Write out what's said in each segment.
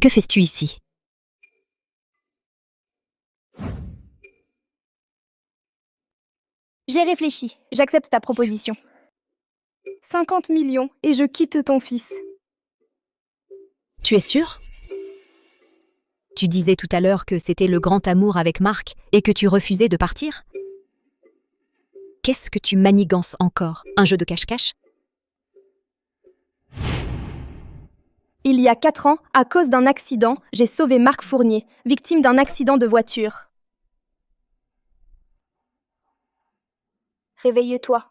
Que fais-tu ici? J'ai réfléchi, j'accepte ta proposition. 50 millions et je quitte ton fils. Tu es sûr? Tu disais tout à l'heure que c'était le grand amour avec Marc et que tu refusais de partir? Qu'est-ce que tu manigances encore? Un jeu de cache-cache? Il y a 4 ans, à cause d'un accident, j'ai sauvé Marc Fournier, victime d'un accident de voiture. Réveille-toi.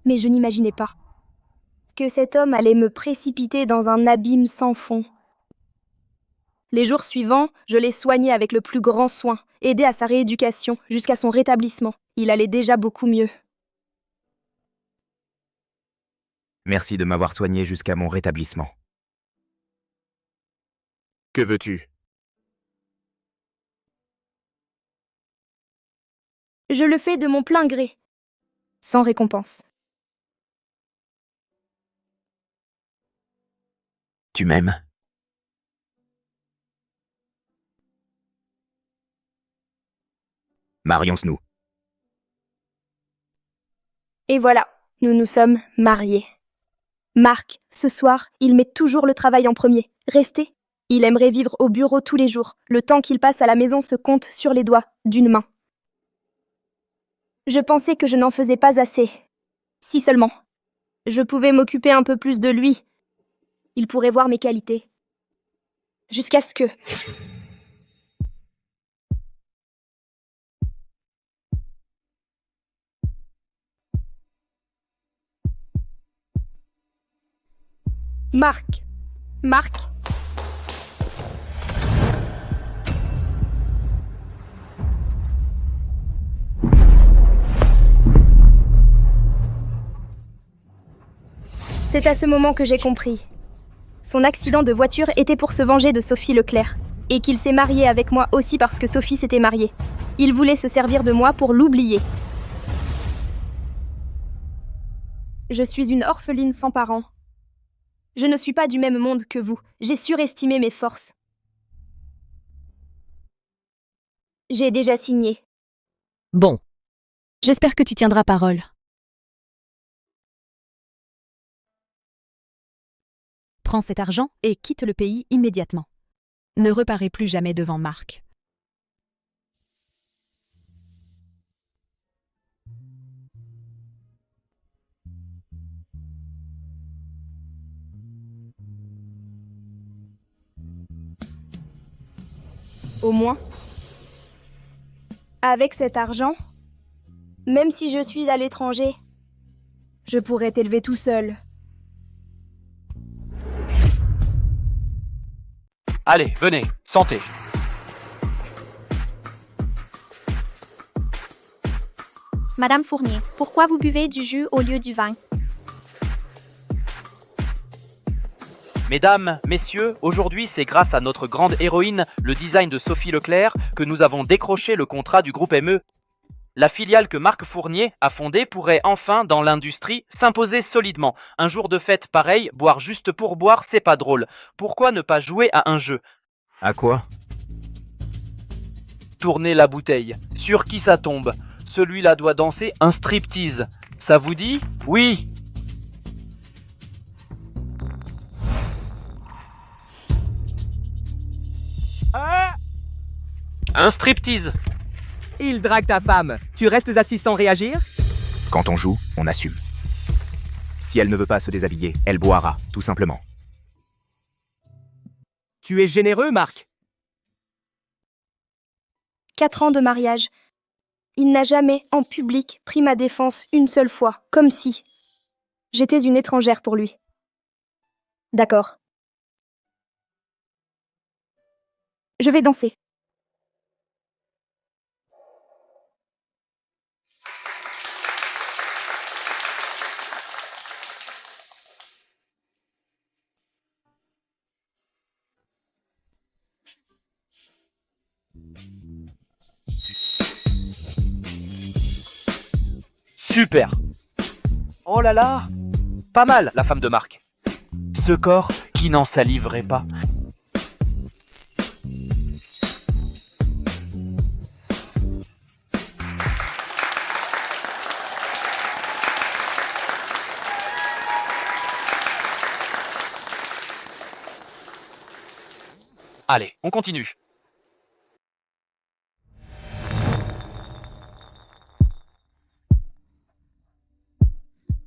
Mais je n'imaginais pas que cet homme allait me précipiter dans un abîme sans fond. Les jours suivants, je l'ai soigné avec le plus grand soin, aidé à sa rééducation jusqu'à son rétablissement. Il allait déjà beaucoup mieux. Merci de m'avoir soigné jusqu'à mon rétablissement. Que veux-tu? Je le fais de mon plein gré, sans récompense. Tu m'aimes? Marions-nous. Et voilà, nous nous sommes mariés. Marc, ce soir, il met toujours le travail en premier. Restez. Il aimerait vivre au bureau tous les jours. Le temps qu'il passe à la maison se compte sur les doigts d'une main. Je pensais que je n'en faisais pas assez. Si seulement. Je pouvais m'occuper un peu plus de lui. Il pourrait voir mes qualités. Jusqu'à ce que... Marc. C'est à ce moment que j'ai compris. Son accident de voiture était pour se venger de Sophie Leclerc, et qu'il s'est marié avec moi aussi parce que Sophie s'était mariée. Il voulait se servir de moi pour l'oublier. Je suis une orpheline sans parents. Je ne suis pas du même monde que vous. J'ai surestimé mes forces. J'ai déjà signé. Bon. J'espère que tu tiendras parole. Prends cet argent et quitte le pays immédiatement. Ne reparais plus jamais devant Marc. Au moins. Avec cet argent, même si je suis à l'étranger, je pourrais t'élever tout seul. Allez, venez, santé. Madame Fournier, pourquoi vous buvez du jus au lieu du vin? Mesdames, messieurs, aujourd'hui c'est grâce à notre grande héroïne, le design de Sophie Leclerc, que nous avons décroché le contrat du groupe ME. La filiale que Marc Fournier a fondée pourrait enfin, dans l'industrie, s'imposer solidement. Un jour de fête pareil, boire juste pour boire, c'est pas drôle. Pourquoi ne pas jouer à un jeu? À quoi? Tourner la bouteille. Sur qui ça tombe? Celui-là doit danser un striptease. Ça vous dit? Oui! Un striptease. Il drague ta femme. Tu restes assis sans réagir? Quand on joue, on assume. Si elle ne veut pas se déshabiller, elle boira, tout simplement. Tu es généreux, Marc. 4 ans de mariage. Il n'a jamais, en public, pris ma défense une seule fois, comme si j'étais une étrangère pour lui. D'accord. Je vais danser. Super. Oh là là! Pas mal, la femme de Marc. Ce corps qui n'en saliverait pas. Allez, on continue.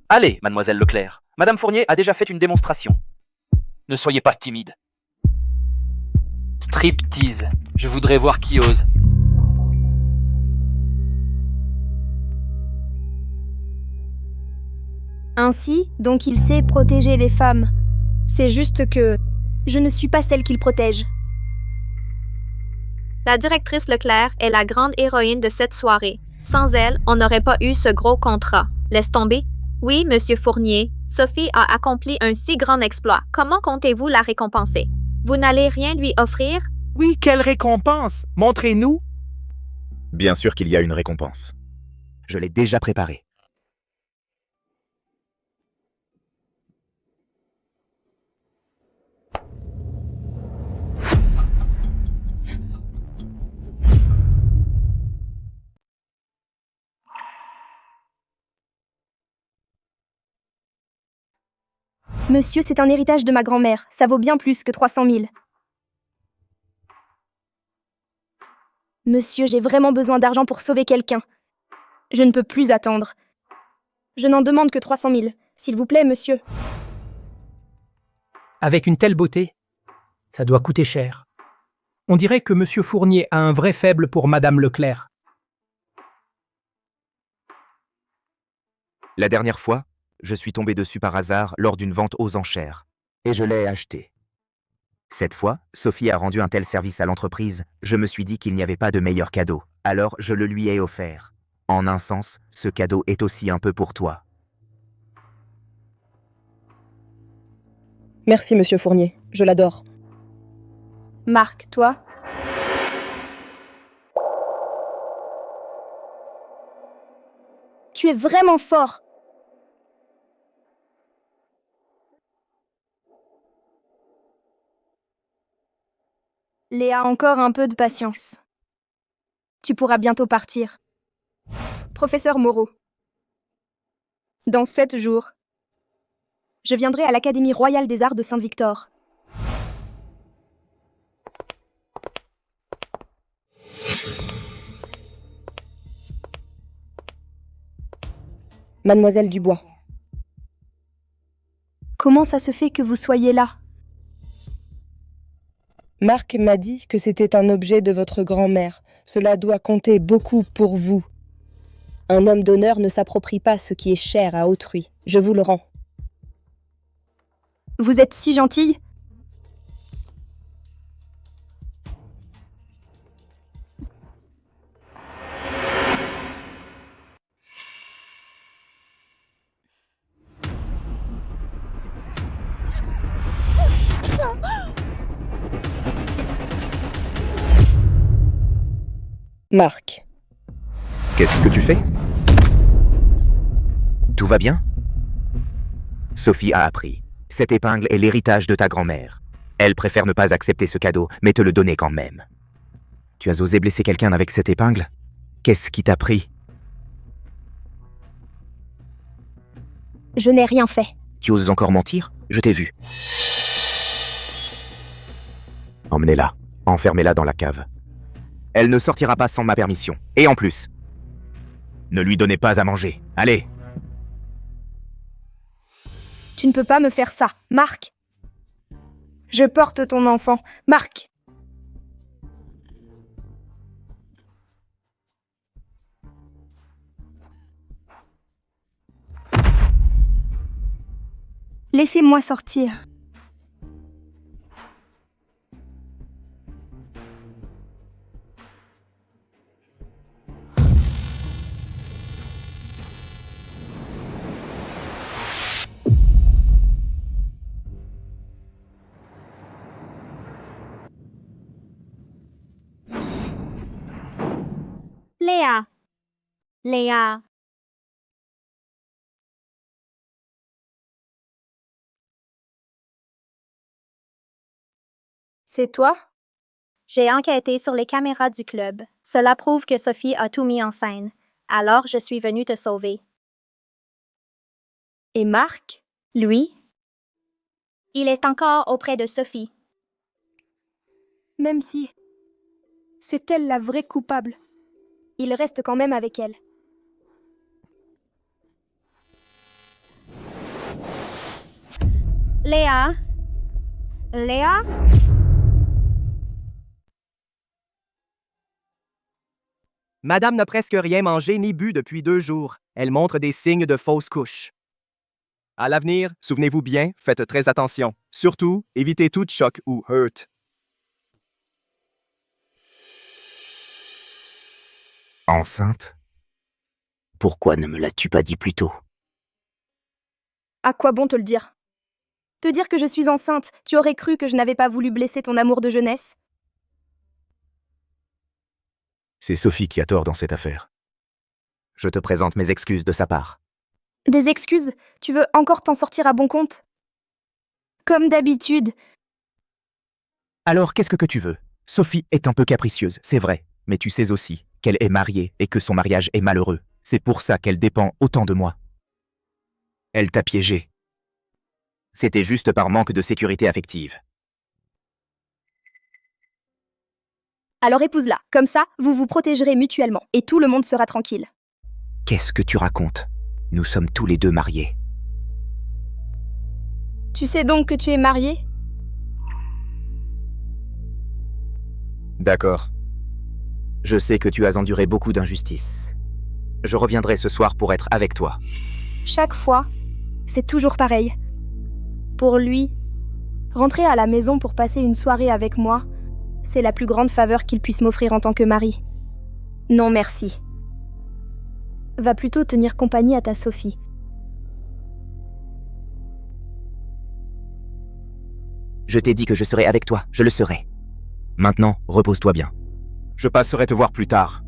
Allez, mademoiselle Leclerc. Madame Fournier a déjà fait une démonstration. Ne soyez pas timide. Striptease. Je voudrais voir qui ose. Ainsi, donc il sait protéger les femmes. C'est juste que je ne suis pas celle qu'il protège. La directrice Leclerc est la grande héroïne de cette soirée. Sans elle, on n'aurait pas eu ce gros contrat. Laisse tomber. Oui, monsieur Fournier, Sophie a accompli un si grand exploit. Comment comptez-vous la récompenser? Vous n'allez rien lui offrir? Oui, quelle récompense! Montrez-nous! Bien sûr qu'il y a une récompense. Je l'ai déjà préparée. Monsieur, c'est un héritage de ma grand-mère. Ça vaut bien plus que 300 000. Monsieur, j'ai vraiment besoin d'argent pour sauver quelqu'un. Je ne peux plus attendre. Je n'en demande que 300 000. S'il vous plaît, monsieur. Avec une telle beauté, ça doit coûter cher. On dirait que Monsieur Fournier a un vrai faible pour Madame Leclerc. La dernière fois, je suis tombé dessus par hasard lors d'une vente aux enchères. Et je l'ai acheté. Cette fois, Sophie a rendu un tel service à l'entreprise, je me suis dit qu'il n'y avait pas de meilleur cadeau. Alors je le lui ai offert. En un sens, ce cadeau est aussi un peu pour toi. Merci, monsieur Fournier. Je l'adore. Marc, toi? Tu es vraiment fort. Léa, encore un peu de patience. Tu pourras bientôt partir. Professeur Moreau. Dans 7 jours, je viendrai à l'Académie royale des arts de Saint-Victor. Mademoiselle Dubois. Comment ça se fait que vous soyez là? Marc m'a dit que c'était un objet de votre grand-mère. Cela doit compter beaucoup pour vous. Un homme d'honneur ne s'approprie pas ce qui est cher à autrui. Je vous le rends. Vous êtes si gentille. Marc. Qu'est-ce que tu fais? Tout va bien? Sophie a appris. Cette épingle est l'héritage de ta grand-mère. Elle préfère ne pas accepter ce cadeau, mais te le donner quand même. Tu as osé blesser quelqu'un avec cette épingle? Qu'est-ce qui t'a pris? Je n'ai rien fait. Tu oses encore mentir? Je t'ai vu. Emmenez-la. Enfermez-la dans la cave. Elle ne sortira pas sans ma permission. Et en plus, ne lui donnez pas à manger. Allez! Tu ne peux pas me faire ça, Marc. Je porte ton enfant, Marc. Laissez-moi sortir. Léa. Léa. C'est toi? J'ai enquêté sur les caméras du club. Cela prouve que Sophie a tout mis en scène. Alors, je suis venue te sauver. Et Marc? Lui? Il est encore auprès de Sophie. Même si c'est elle la vraie coupable, il reste quand même avec elle. Léa? Léa? Madame n'a presque rien mangé ni bu depuis 2 jours. Elle montre des signes de fausse couche. À l'avenir, souvenez-vous bien, faites très attention. Surtout, évitez tout choc ou hurt. Enceinte? Pourquoi ne me l'as-tu pas dit plus tôt? À quoi bon te le dire? Te dire que je suis enceinte, tu aurais cru que je n'avais pas voulu blesser ton amour de jeunesse? C'est Sophie qui a tort dans cette affaire. Je te présente mes excuses de sa part. Des excuses? Tu veux encore t'en sortir à bon compte? Comme d'habitude. Alors qu'est-ce que tu veux? Sophie est un peu capricieuse, c'est vrai, mais tu sais aussi qu'elle est mariée et que son mariage est malheureux. C'est pour ça qu'elle dépend autant de moi. Elle t'a piégé. C'était juste par manque de sécurité affective. Alors épouse-la, comme ça, vous vous protégerez mutuellement, et tout le monde sera tranquille. Qu'est-ce que tu racontes? Nous sommes tous les deux mariés. Tu sais donc que tu es marié? D'accord. Je sais que tu as enduré beaucoup d'injustices. Je reviendrai ce soir pour être avec toi. Chaque fois, c'est toujours pareil. Pour lui, rentrer à la maison pour passer une soirée avec moi, c'est la plus grande faveur qu'il puisse m'offrir en tant que mari. Non, merci. Va plutôt tenir compagnie à ta Sophie. Je t'ai dit que je serai avec toi, je le serai. Maintenant, repose-toi bien. Je passerai te voir plus tard.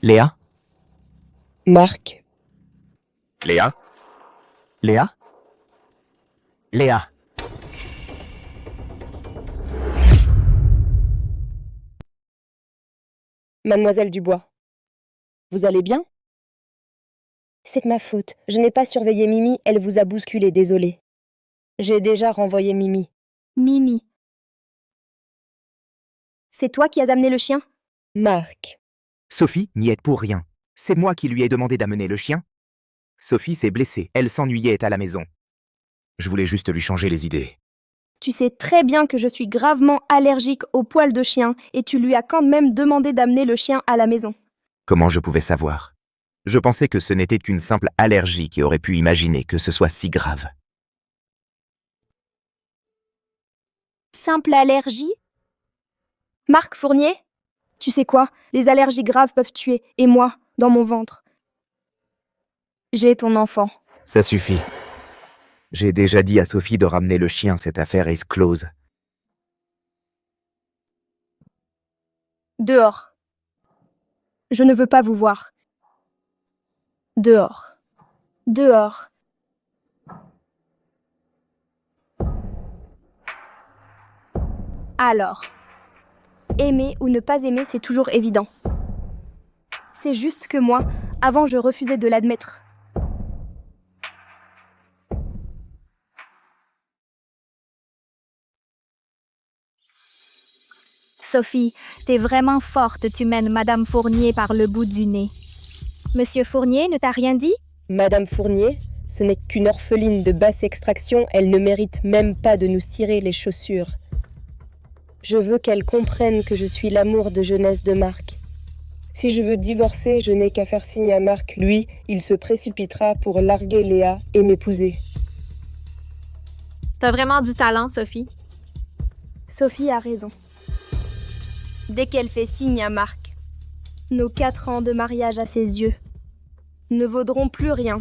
Léa? Marc, Léa? Léa? Léa? Mademoiselle Dubois, vous allez bien? C'est de ma faute. Je n'ai pas surveillé Mimi, elle vous a bousculé, désolée. J'ai déjà renvoyé Mimi. Mimi. C'est toi qui as amené le chien? Marc, Sophie n'y est pour rien. C'est moi qui lui ai demandé d'amener le chien. Sophie s'est blessée, elle s'ennuyait à la maison. Je voulais juste lui changer les idées. Tu sais très bien que je suis gravement allergique aux poils de chien et tu lui as quand même demandé d'amener le chien à la maison. Comment je pouvais savoir? Je pensais que ce n'était qu'une simple allergie qui aurait pu imaginer que ce soit si grave. Simple allergie? Marc Fournier? Tu sais quoi? Les allergies graves peuvent tuer, et moi, dans mon ventre. J'ai ton enfant. Ça suffit. J'ai déjà dit à Sophie de ramener le chien, cette affaire est close. Dehors. Je ne veux pas vous voir. Dehors. Dehors. Alors, aimer ou ne pas aimer, c'est toujours évident. C'est juste que moi, avant, je refusais de l'admettre. Sophie, t'es vraiment forte, tu mènes Madame Fournier par le bout du nez. Monsieur Fournier ne t'a rien dit? Madame Fournier, ce n'est qu'une orpheline de basse extraction, elle ne mérite même pas de nous cirer les chaussures. Je veux qu'elle comprenne que je suis l'amour de jeunesse de Marc. Si je veux divorcer, je n'ai qu'à faire signe à Marc. Lui, il se précipitera pour larguer Léa et m'épouser. T'as vraiment du talent, Sophie. Sophie a raison. Dès qu'elle fait signe à Marc, nos 4 ans de mariage à ses yeux ne vaudront plus rien.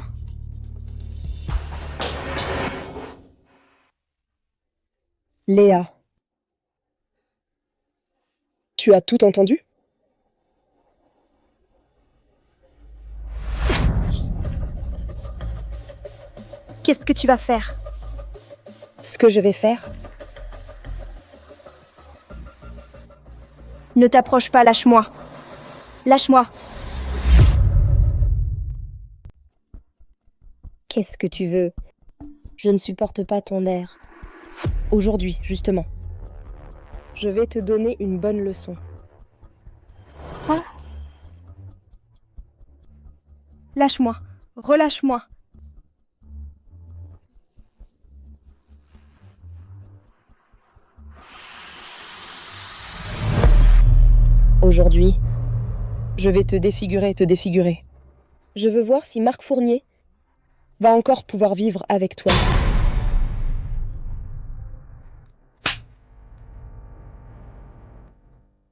Léa. Tu as tout entendu? Qu'est-ce que tu vas faire? Ce que je vais faire? Ne t'approche pas, lâche-moi. Lâche-moi. Qu'est-ce que tu veux? Je ne supporte pas ton air. Aujourd'hui, justement. Je vais te donner une bonne leçon. Lâche-moi. Relâche-moi. Aujourd'hui, je vais te défigurer. Je veux voir si Marc Fournier va encore pouvoir vivre avec toi.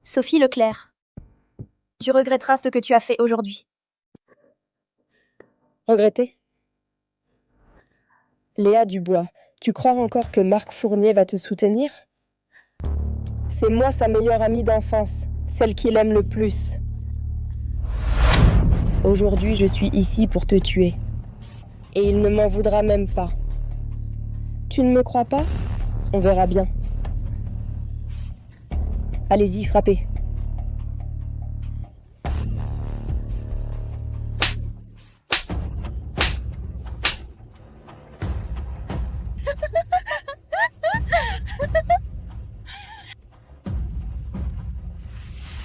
Sophie Leclerc, tu regretteras ce que tu as fait aujourd'hui. Regretter? Léa Dubois, tu crois encore que Marc Fournier va te soutenir? C'est moi sa meilleure amie d'enfance, celle qu'il aime le plus. Aujourd'hui, je suis ici pour te tuer. Et il ne m'en voudra même pas. Tu ne me crois pas? On verra bien. Allez-y, frappez.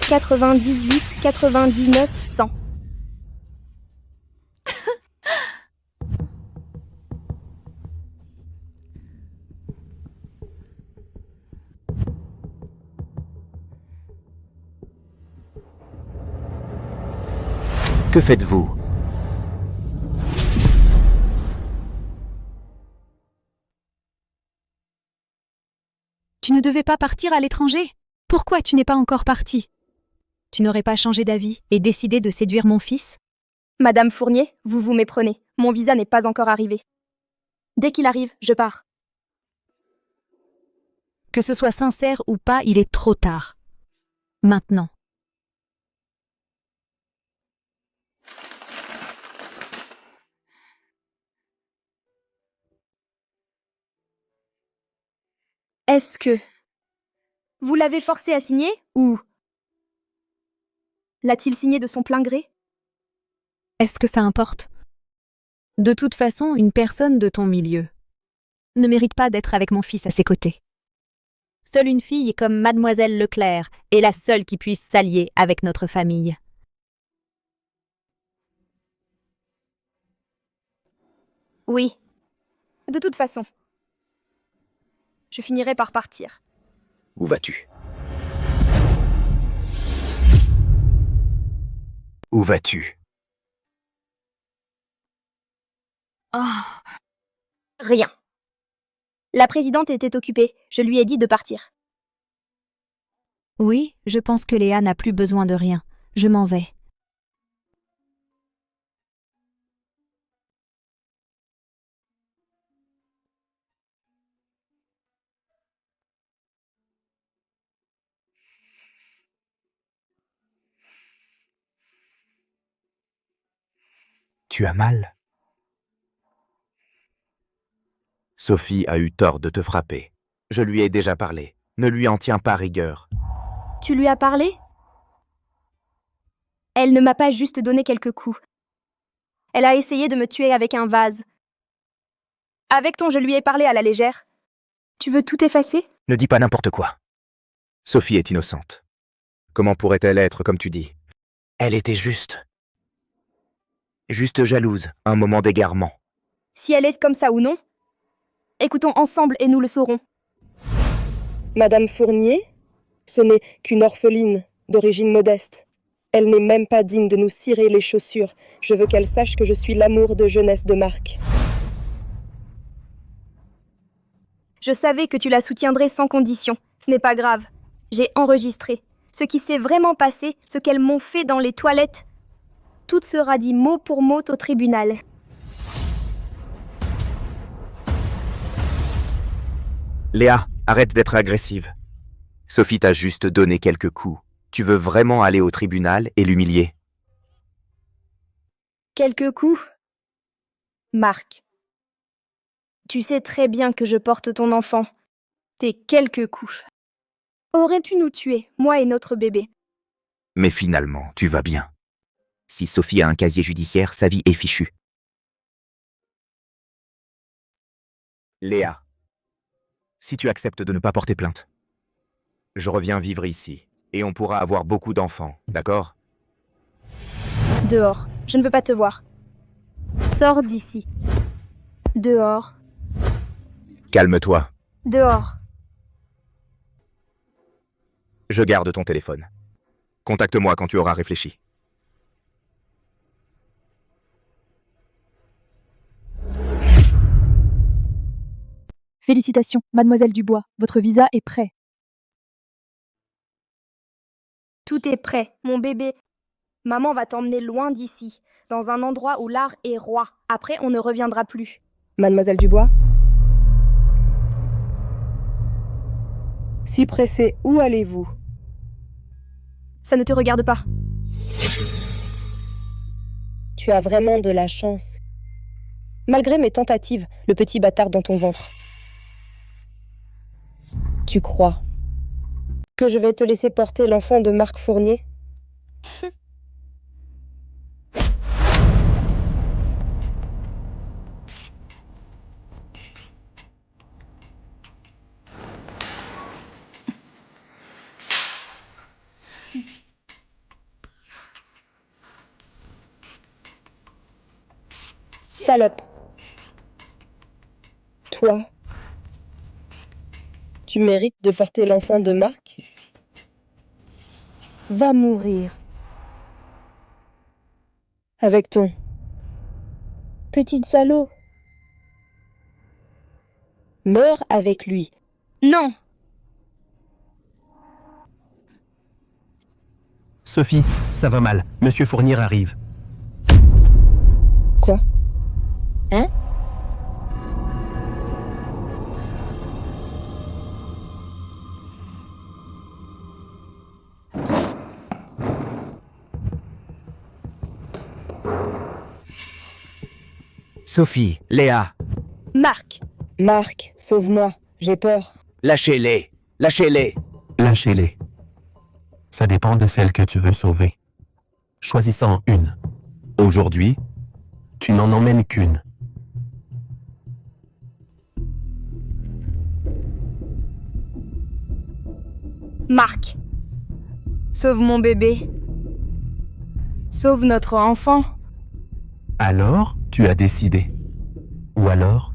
« 98, 99, 100. Que faites-vous? Tu ne devais pas partir à l'étranger? Pourquoi tu n'es pas encore parti? Tu n'aurais pas changé d'avis et décidé de séduire mon fils? Madame Fournier, vous vous méprenez. Mon visa n'est pas encore arrivé. Dès qu'il arrive, je pars. Que ce soit sincère ou pas, il est trop tard. Maintenant. Est-ce que vous l'avez forcé à signer ou l'a-t-il signé de son plein gré? Est-ce que ça importe? De toute façon, une personne de ton milieu ne mérite pas d'être avec mon fils à ses côtés. Seule une fille comme Mademoiselle Leclerc est la seule qui puisse s'allier avec notre famille. Oui. De toute façon, je finirai par partir. Où vas-tu? Où vas-tu? Rien. La présidente était occupée. Je lui ai dit de partir. Oui, je pense que Léa n'a plus besoin de rien. Je m'en vais. Tu as mal? Sophie a eu tort de te frapper. Je lui ai déjà parlé. Ne lui en tiens pas rigueur. Tu lui as parlé? Elle ne m'a pas juste donné quelques coups. Elle a essayé de me tuer avec un vase. Avec ton je lui ai parlé à la légère. Tu veux tout effacer? Ne dis pas n'importe quoi. Sophie est innocente. Comment pourrait-elle être comme tu dis? Elle était juste jalouse, un moment d'égarement. Si elle est comme ça ou non, écoutons ensemble et nous le saurons. Madame Fournier, ce n'est qu'une orpheline d'origine modeste. Elle n'est même pas digne de nous cirer les chaussures. Je veux qu'elle sache que je suis l'amour de jeunesse de Marc. Je savais que tu la soutiendrais sans condition. Ce n'est pas grave. J'ai enregistré. Ce qui s'est vraiment passé, ce qu'elles m'ont fait dans les toilettes. Tout sera dit mot pour mot au tribunal. Léa, arrête d'être agressive. Sophie t'a juste donné quelques coups. Tu veux vraiment aller au tribunal et l'humilier? Quelques coups. Marc. Tu sais très bien que je porte ton enfant. Tes quelques coups auraient pu nous tuer, moi et notre bébé. Mais finalement, tu vas bien. Si Sophie a un casier judiciaire, sa vie est fichue. Léa, si tu acceptes de ne pas porter plainte, je reviens vivre ici, et on pourra avoir beaucoup d'enfants, d'accord? Dehors, je ne veux pas te voir. Sors d'ici. Dehors, Calme-toi, dehors. je garde ton téléphone. Contacte-moi quand tu auras réfléchi. Félicitations, mademoiselle Dubois, votre visa est prêt. Tout est prêt, mon bébé. Maman va t'emmener loin d'ici, dans un endroit où l'art est roi. Après, on ne reviendra plus. Mademoiselle Dubois? Si pressée, où allez-vous? Ça ne te regarde pas. Tu as vraiment de la chance. Malgré mes tentatives, le petit bâtard dans ton ventre. Tu crois que je vais te laisser porter l'enfant de Marc Fournier? Salope. Toi, tu mérites de porter l'enfant de Marc? Va mourir. Avec ton petit salaud. Meurs avec lui. Non! Sophie, ça va mal. Monsieur Fournier arrive. Quoi? Hein? Sophie, Léa, Marc! Marc, sauve-moi. J'ai peur. lâchez-les, lâchez-les. Lâchez-les. Ça dépend de celle que tu veux sauver. Choisis-en une. Aujourd'hui, tu n'en emmènes qu'une. Marc! Sauve mon bébé. Sauve notre enfant. Alors, tu as décidé. Ou alors,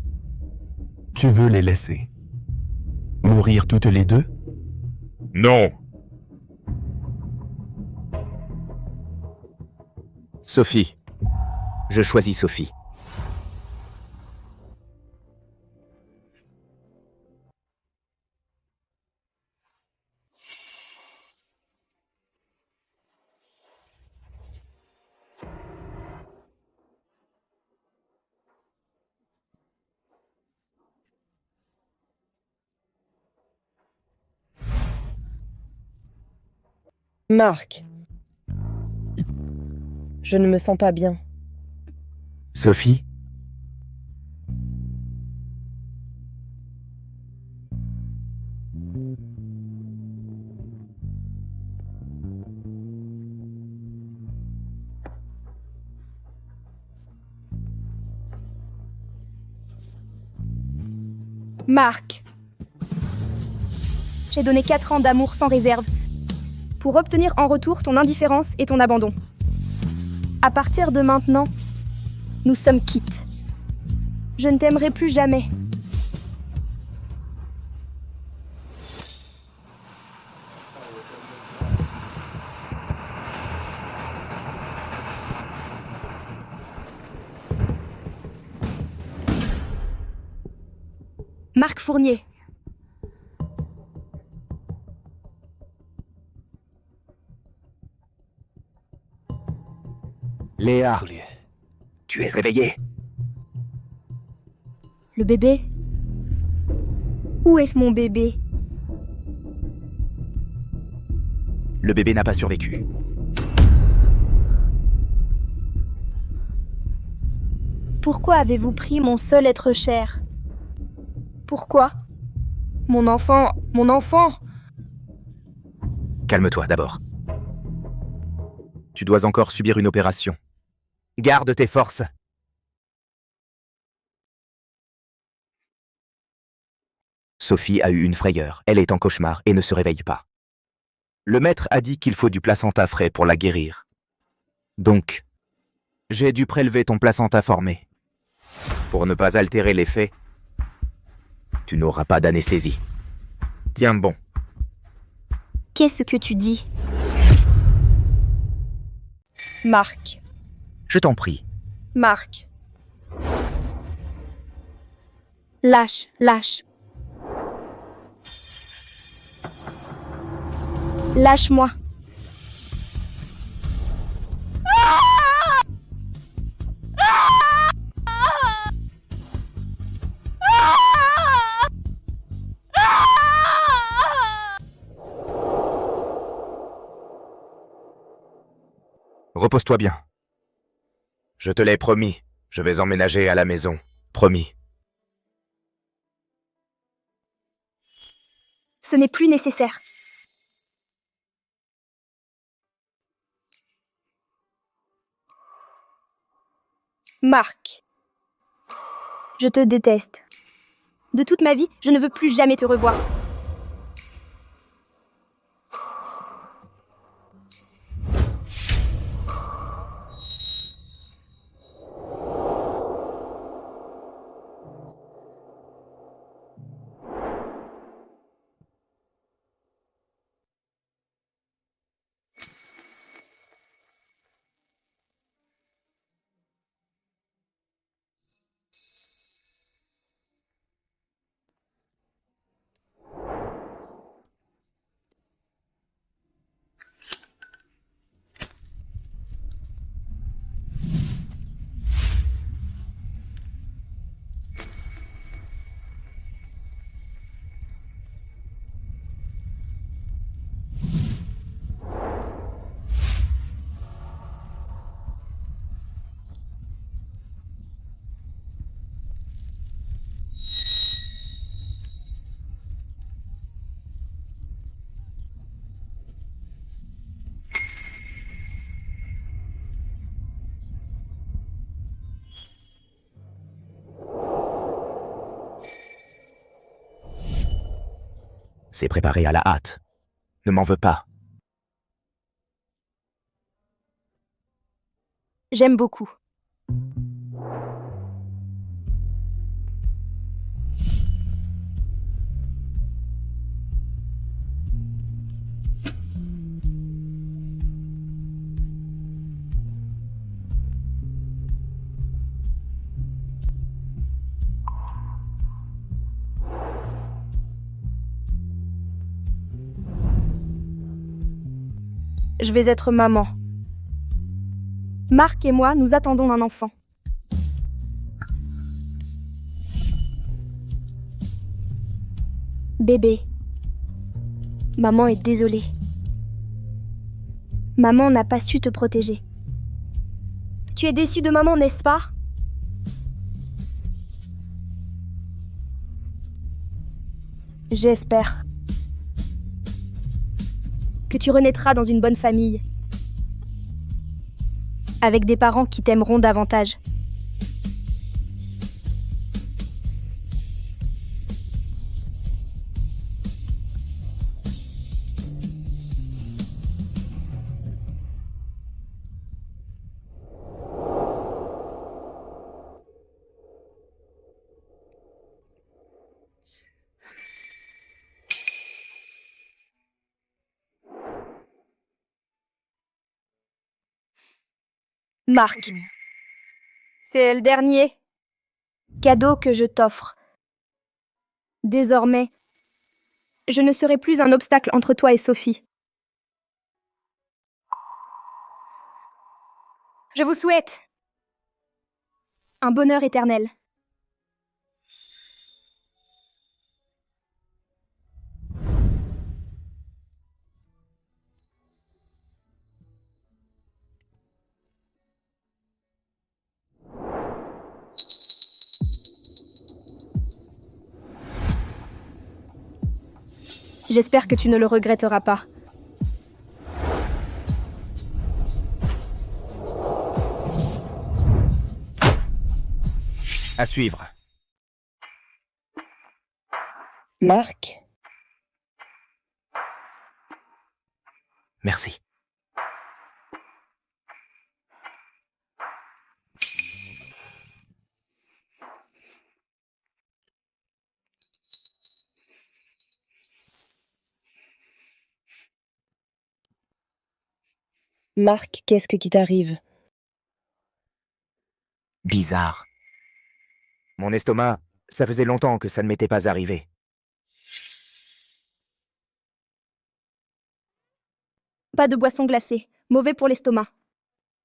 tu veux les laisser. Mourir toutes les deux? Non. Sophie. Je choisis Sophie. Marc. Je ne me sens pas bien. Sophie. Marc! J'ai donné 4 ans d'amour sans réserve pour obtenir en retour ton indifférence et ton abandon. À partir de maintenant, nous sommes quittes. Je ne t'aimerai plus jamais. Marc Fournier, Léa, tu es réveillée. Le bébé? Où est mon bébé? Le bébé n'a pas survécu. Pourquoi avez-vous pris mon seul être cher? Pourquoi? Mon enfant, mon enfant! Calme-toi d'abord. Tu dois encore subir une opération. Garde tes forces. Sophie a eu une frayeur. Elle est en cauchemar et ne se réveille pas. Le maître a dit qu'il faut du placenta frais pour la guérir. Donc, j'ai dû prélever ton placenta formé. Pour ne pas altérer l'effet, tu n'auras pas d'anesthésie. Tiens bon. Qu'est-ce que tu dis? Marc. Je t'en prie. Marc. Lâche, lâche. Lâche-moi. Repose-toi bien. Je te l'ai promis. Je vais emménager à la maison. Promis. Ce n'est plus nécessaire. Marc. Je te déteste. De toute ma vie, je ne veux plus jamais te revoir. C'est préparé à la hâte. Ne m'en veux pas. J'aime beaucoup. Je vais être maman. Marc et moi, nous attendons un enfant. Bébé. Maman est désolée. Maman n'a pas su te protéger. Tu es déçu de maman, n'est-ce pas? J'espère que tu renaîtras dans une bonne famille, avec des parents qui t'aimeront davantage. Marc, c'est le dernier cadeau que je t'offre. Désormais, je ne serai plus un obstacle entre toi et Sophie. Je vous souhaite un bonheur éternel. J'espère que tu ne le regretteras pas. À suivre. Marc, Merci. Marc, qu'est-ce qui t'arrive? Bizarre. Mon estomac, ça faisait longtemps que ça ne m'était pas arrivé. Pas de boisson glacée, mauvais pour l'estomac.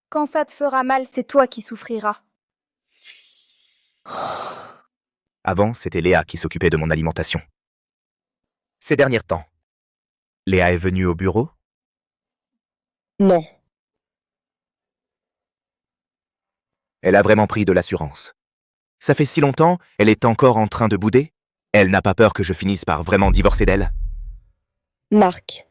Quand ça te fera mal, c'est toi qui souffriras. Avant, c'était Léa qui s'occupait de mon alimentation. Ces derniers temps, Léa est venue au bureau? Non. Elle a vraiment pris de l'assurance. Ça fait si longtemps, elle est encore en train de bouder? Elle n'a pas peur que je finisse par vraiment divorcer d'elle? Marc,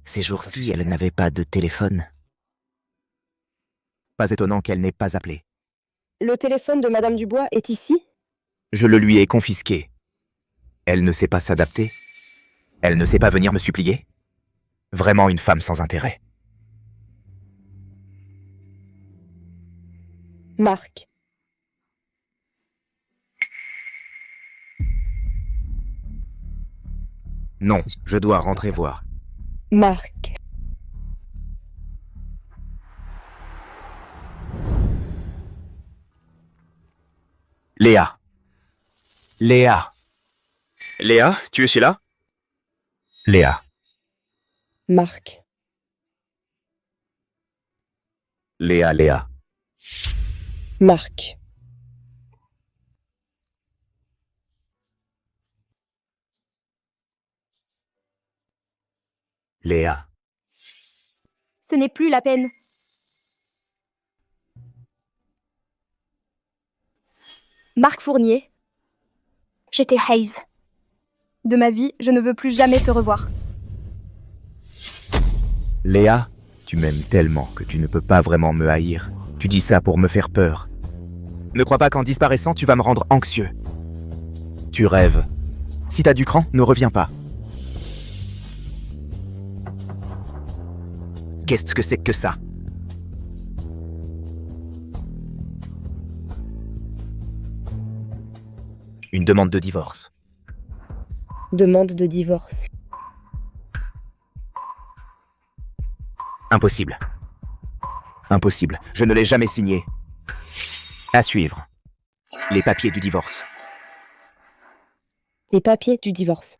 Ces jours-ci, elle n'avait pas de téléphone. Pas étonnant qu'elle n'ait pas appelé. le téléphone de Madame Dubois est ici? Je le lui ai confisqué. Elle ne sait pas s'adapter. Elle ne sait pas venir me supplier. Vraiment une femme sans intérêt. Marc, Non, je dois rentrer voir. Marc, Léa. Léa. Léa, tu es là? Léa. Marc, Léa, Léa. Marc, Léa. Ce n'est plus la peine. Marc Fournier. J'étais Hayes. De ma vie, je ne veux plus jamais te revoir. Léa, tu m'aimes tellement que tu ne peux pas vraiment me haïr. Tu dis ça pour me faire peur. Ne crois pas qu'en disparaissant, tu vas me rendre anxieux. Tu rêves. Si t'as du cran, ne reviens pas. Qu'est-ce que c'est que ça? Une demande de divorce. demande de divorce. Impossible. Impossible. Je ne l'ai jamais signé. À suivre. Les papiers du divorce. Les papiers du divorce.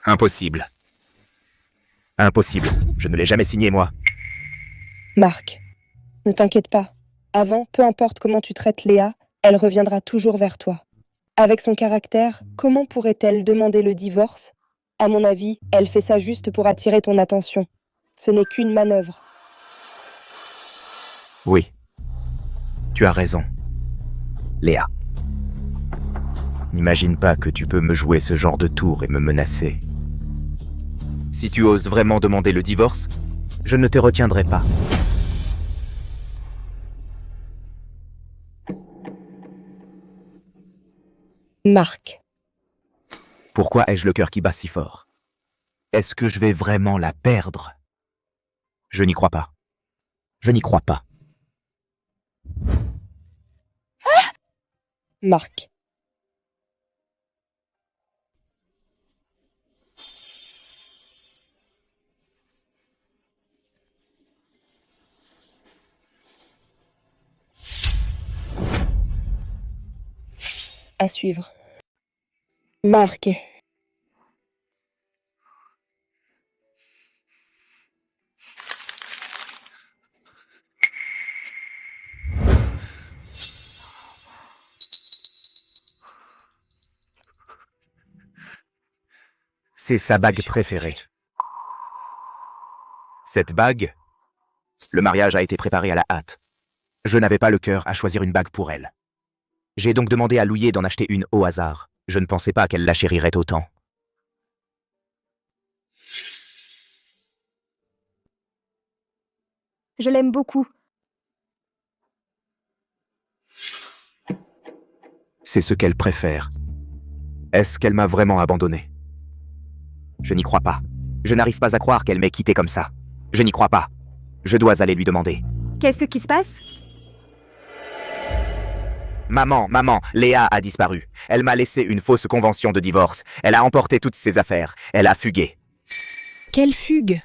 Impossible. Impossible. Je ne l'ai jamais signé, moi. Marc, ne t'inquiète pas. Avant, peu importe comment tu traites Léa, elle reviendra toujours vers toi. Avec son caractère, comment pourrait-elle demander le divorce? À mon avis, elle fait ça juste pour attirer ton attention. Ce n'est qu'une manœuvre. Oui. Tu as raison. Léa. N'imagine pas que tu peux me jouer ce genre de tour et me menacer. Si tu oses vraiment demander le divorce, je ne te retiendrai pas. Marc, Pourquoi ai-je le cœur qui bat si fort? Est-ce que je vais vraiment la perdre? Je n'y crois pas. Je n'y crois pas. Marc. À suivre. Marc. C'est sa bague préférée. Cette bague, le mariage a été préparé à la hâte. Je n'avais pas le cœur à choisir une bague pour elle. J'ai donc demandé à Louis d'en acheter une au hasard. Je ne pensais pas qu'elle la chérirait autant. Je l'aime beaucoup. C'est ce qu'elle préfère. Est-ce qu'elle m'a vraiment abandonné? Je n'y crois pas. Je n'arrive pas à croire qu'elle m'ait quitté comme ça. Je n'y crois pas. Je dois aller lui demander. Qu'est-ce qui se passe? Maman, Léa a disparu. Elle m'a laissé une fausse convention de divorce. Elle a emporté toutes ses affaires. Elle a fugué. Quelle fugue!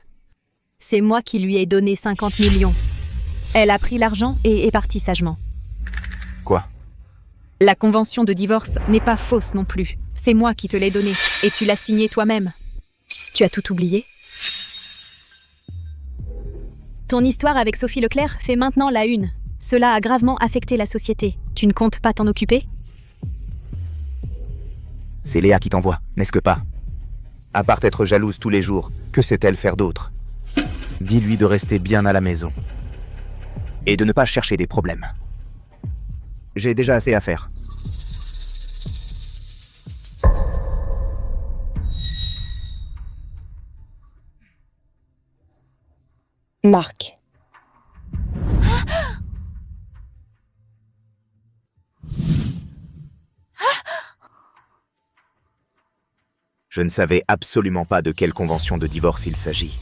C'est moi qui lui ai donné 50 millions. Elle a pris l'argent et est partie sagement. Quoi? La convention de divorce n'est pas fausse non plus. C'est moi qui te l'ai donnée et tu l'as signée toi-même. Tu as tout oublié? Ton histoire avec Sophie Leclerc fait maintenant la une. Cela a gravement affecté la société. Tu ne comptes pas t'en occuper? C'est Léa qui t'envoie, n'est-ce que pas? À part être jalouse tous les jours, que sait-elle faire d'autre? Dis-lui de rester bien à la maison. Et de ne pas chercher des problèmes. J'ai déjà assez à faire. Marc. Je ne savais absolument pas de quelle convention de divorce il s'agit.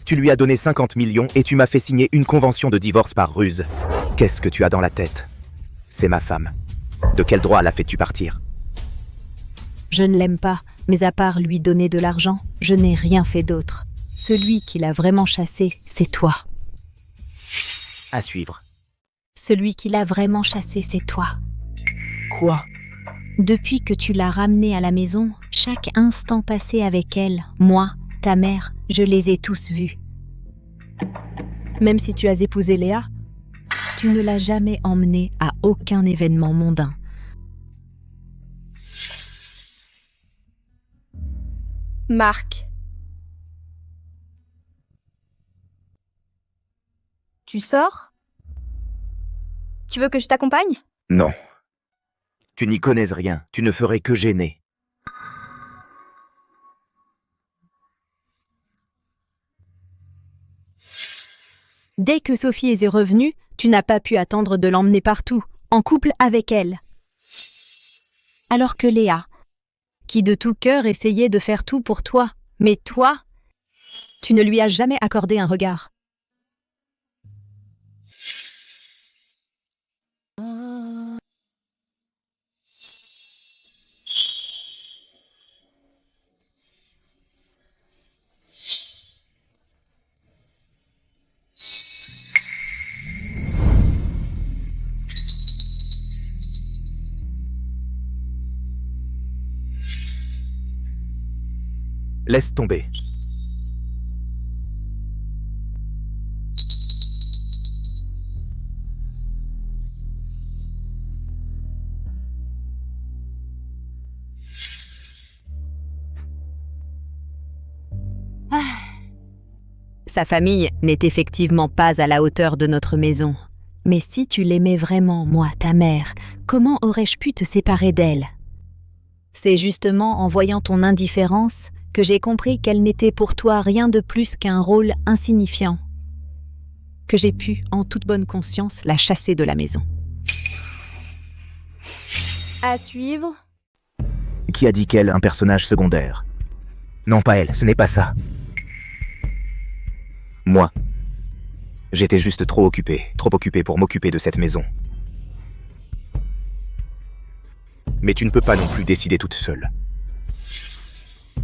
Tu lui as donné 50 millions et tu m'as fait signer une convention de divorce par ruse. Qu'est-ce que tu as dans la tête? C'est ma femme. De quel droit la fais-tu partir? Je ne l'aime pas, mais à part lui donner de l'argent, je n'ai rien fait d'autre. Celui qui l'a vraiment chassé, c'est toi. À suivre. Celui qui l'a vraiment chassé, c'est toi. Quoi? Depuis que tu l'as ramenée à la maison, chaque instant passé avec elle, moi, ta mère, je les ai tous vus. Même si tu as épousé Léa, tu ne l'as jamais emmenée à aucun événement mondain. Marc. Tu sors? Tu veux que je t'accompagne? Non. Tu n'y connais rien, tu ne ferais que gêner. Dès que Sophie est revenue, tu n'as pas pu attendre de l'emmener partout, en couple avec elle. Alors que Léa, qui de tout cœur essayait de faire tout pour toi, mais toi, tu ne lui as jamais accordé un regard. Laisse tomber. Sa famille n'est effectivement pas à la hauteur de notre maison. Mais si tu l'aimais vraiment, moi, ta mère, comment aurais-je pu te séparer d'elle? C'est justement en voyant ton indifférence que j'ai compris qu'elle n'était pour toi rien de plus qu'un rôle insignifiant. Que j'ai pu, en toute bonne conscience, la chasser de la maison. À suivre. Qui a dit qu'elle, un personnage secondaire? Non, pas elle, ce n'est pas ça. Moi. J'étais juste trop occupé pour m'occuper de cette maison. Mais tu ne peux pas non plus décider toute seule.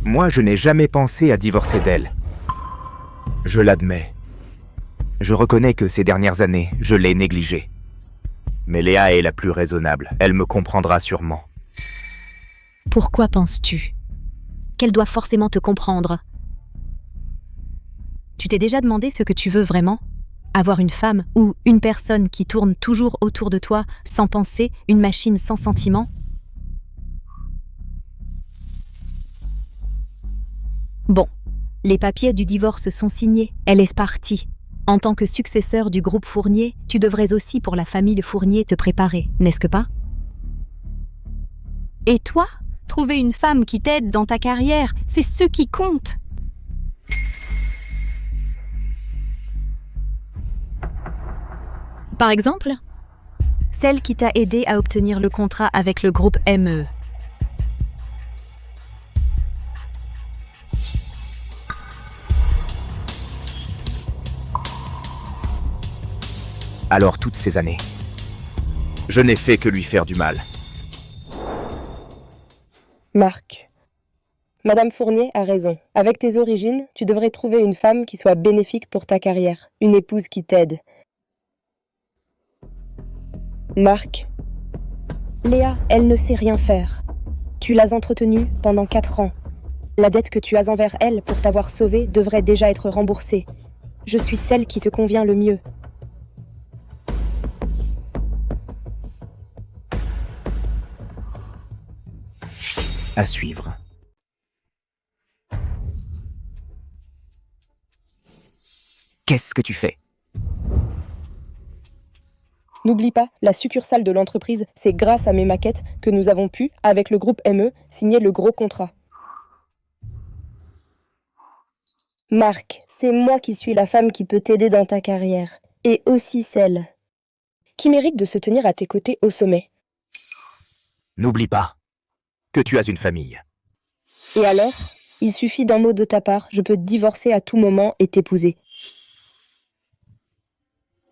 Moi, je n'ai jamais pensé à divorcer d'elle. Je l'admets. Je reconnais que ces dernières années, je l'ai négligée. Mais Léa est la plus raisonnable. Elle me comprendra sûrement. Pourquoi penses-tu qu'elle doit forcément te comprendre? Tu t'es déjà demandé ce que tu veux vraiment? Avoir une femme ou une personne qui tourne toujours autour de toi sans penser, une machine sans sentiment? Bon, les papiers du divorce sont signés, elle est partie. En tant que successeur du groupe Fournier, tu devrais aussi pour la famille Fournier te préparer, n'est-ce pas? Et toi? Trouver une femme qui t'aide dans ta carrière, c'est ce qui compte. Par exemple, celle qui t'a aidé à obtenir le contrat avec le groupe ME. Alors toutes ces années, je n'ai fait que lui faire du mal. Marc. Madame Fournier a raison. Avec tes origines, tu devrais trouver une femme qui soit bénéfique pour ta carrière, une épouse qui t'aide. Marc. Léa, elle ne sait rien faire. Tu l'as entretenue pendant 4 ans. La dette que tu as envers elle pour t'avoir sauvée devrait déjà être remboursée. Je suis celle qui te convient le mieux. À suivre. Qu'est-ce que tu fais? N'oublie pas, la succursale de l'entreprise, c'est grâce à mes maquettes que nous avons pu, avec le groupe ME, signer le gros contrat. Marc, c'est moi qui suis la femme qui peut t'aider dans ta carrière. Et aussi celle qui mérite de se tenir à tes côtés au sommet. N'oublie pas que tu as une famille. Et alors, il suffit d'un mot de ta part, je peux te divorcer à tout moment et t'épouser.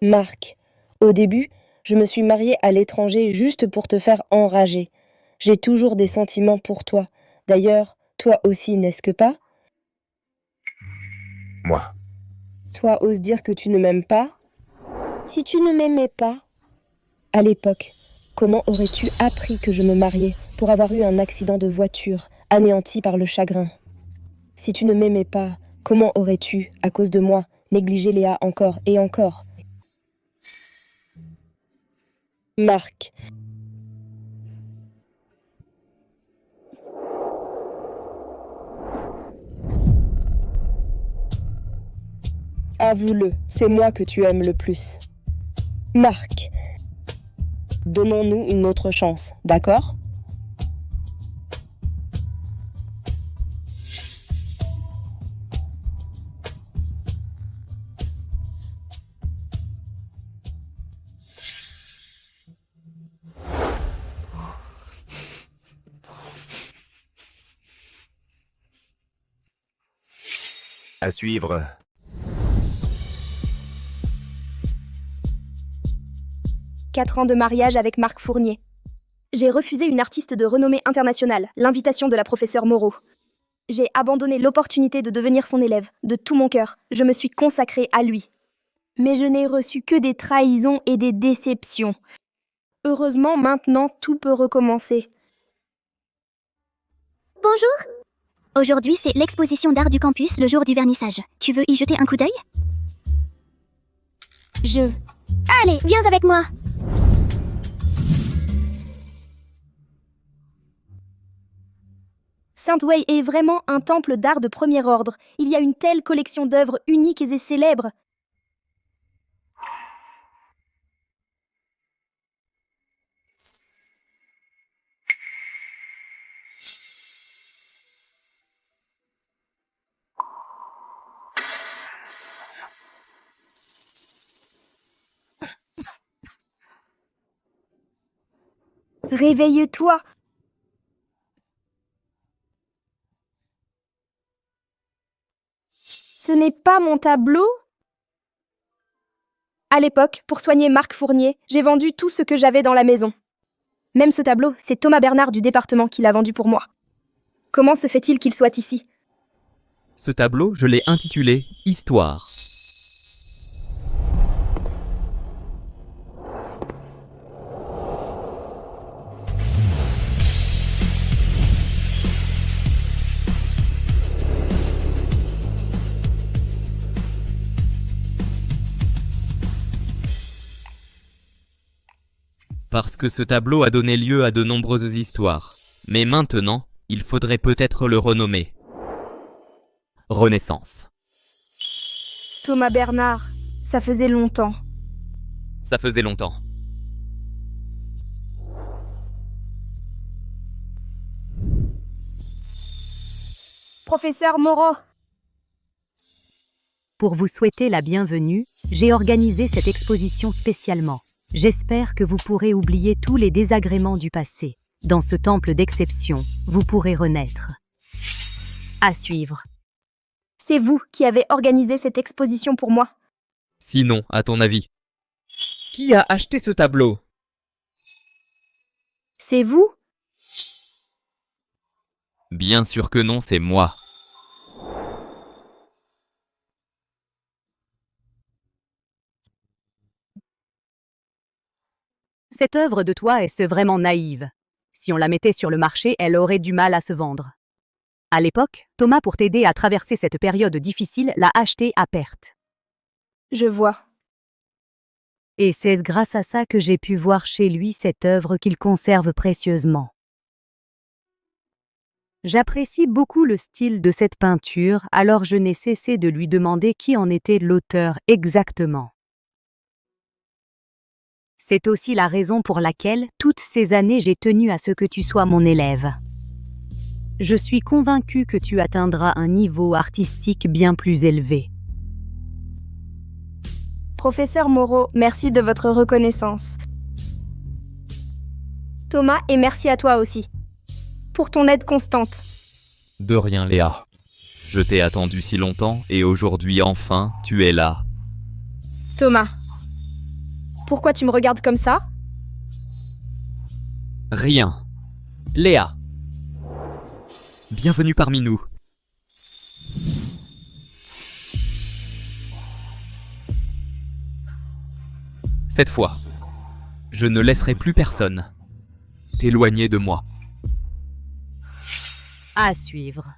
Marc, au début, je me suis mariée à l'étranger juste pour te faire enrager. J'ai toujours des sentiments pour toi. D'ailleurs, toi aussi, n'est-ce que pas? Moi. Toi oses dire que tu ne m'aimes pas? Si tu ne m'aimais pas? À l'époque, comment aurais-tu appris que je me mariais pour avoir eu un accident de voiture, anéanti par le chagrin? Si tu ne m'aimais pas, comment aurais-tu, à cause de moi, négligé Léa encore et encore? Marc. Avoue-le, c'est moi que tu aimes le plus. Marc. Donnons-nous une autre chance, d'accord? À suivre. « 4 ans de mariage avec Marc Fournier. J'ai refusé une artiste de renommée internationale, l'invitation de la professeure Moreau. J'ai abandonné l'opportunité de devenir son élève, de tout mon cœur. Je me suis consacrée à lui. Mais je n'ai reçu que des trahisons et des déceptions. Heureusement, maintenant, tout peut recommencer. Bonjour. Aujourd'hui, c'est l'exposition d'art du campus, le jour du vernissage. Tu veux y jeter un coup d'œil? Allez, viens avec moi. Saint-Way est vraiment un temple d'art de premier ordre. Il y a une telle collection d'œuvres uniques et célèbres. Réveille-toi! Ce n'est pas mon tableau? À l'époque, pour soigner Marc Fournier, j'ai vendu tout ce que j'avais dans la maison. Même ce tableau, c'est Thomas Bernard du département qui l'a vendu pour moi. Comment se fait-il qu'il soit ici? Ce tableau, je l'ai intitulé « Histoire ». Parce que ce tableau a donné lieu à de nombreuses histoires. Mais maintenant, il faudrait peut-être le renommer. Renaissance. Thomas Bernard, ça faisait longtemps. Ça faisait longtemps. Professeur Moreau. Pour vous souhaiter la bienvenue, j'ai organisé cette exposition spécialement. J'espère que vous pourrez oublier tous les désagréments du passé. Dans ce temple d'exception, vous pourrez renaître. À suivre. C'est vous qui avez organisé cette exposition pour moi. Sinon, à ton avis, qui a acheté ce tableau? C'est vous? Bien sûr que non, c'est moi. Cette œuvre de toi est vraiment naïve. Si on la mettait sur le marché, elle aurait du mal à se vendre. À l'époque, Thomas, pour t'aider à traverser cette période difficile, l'a achetée à perte. Je vois. Et c'est grâce à ça que j'ai pu voir chez lui cette œuvre qu'il conserve précieusement. J'apprécie beaucoup le style de cette peinture, alors je n'ai cessé de lui demander qui en était l'auteur exactement. C'est aussi la raison pour laquelle, toutes ces années, j'ai tenu à ce que tu sois mon élève. Je suis convaincue que tu atteindras un niveau artistique bien plus élevé. Professeur Moreau, merci de votre reconnaissance. Thomas, et merci à toi aussi. Pour ton aide constante. De rien, Léa. Je t'ai attendu si longtemps et aujourd'hui, enfin, tu es là. Thomas. Pourquoi tu me regardes comme ça? Rien. Léa. Bienvenue parmi nous. Cette fois, je ne laisserai plus personne t'éloigner de moi. À suivre.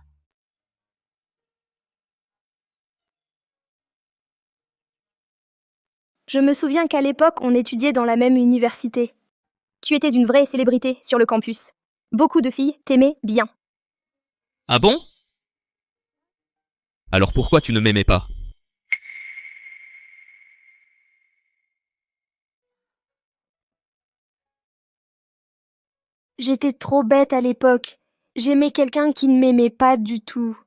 Je me souviens qu'à l'époque, on étudiait dans la même université. Tu étais une vraie célébrité sur le campus. Beaucoup de filles t'aimaient bien. Ah bon? Alors pourquoi tu ne m'aimais pas? J'étais trop bête à l'époque. J'aimais quelqu'un qui ne m'aimait pas du tout.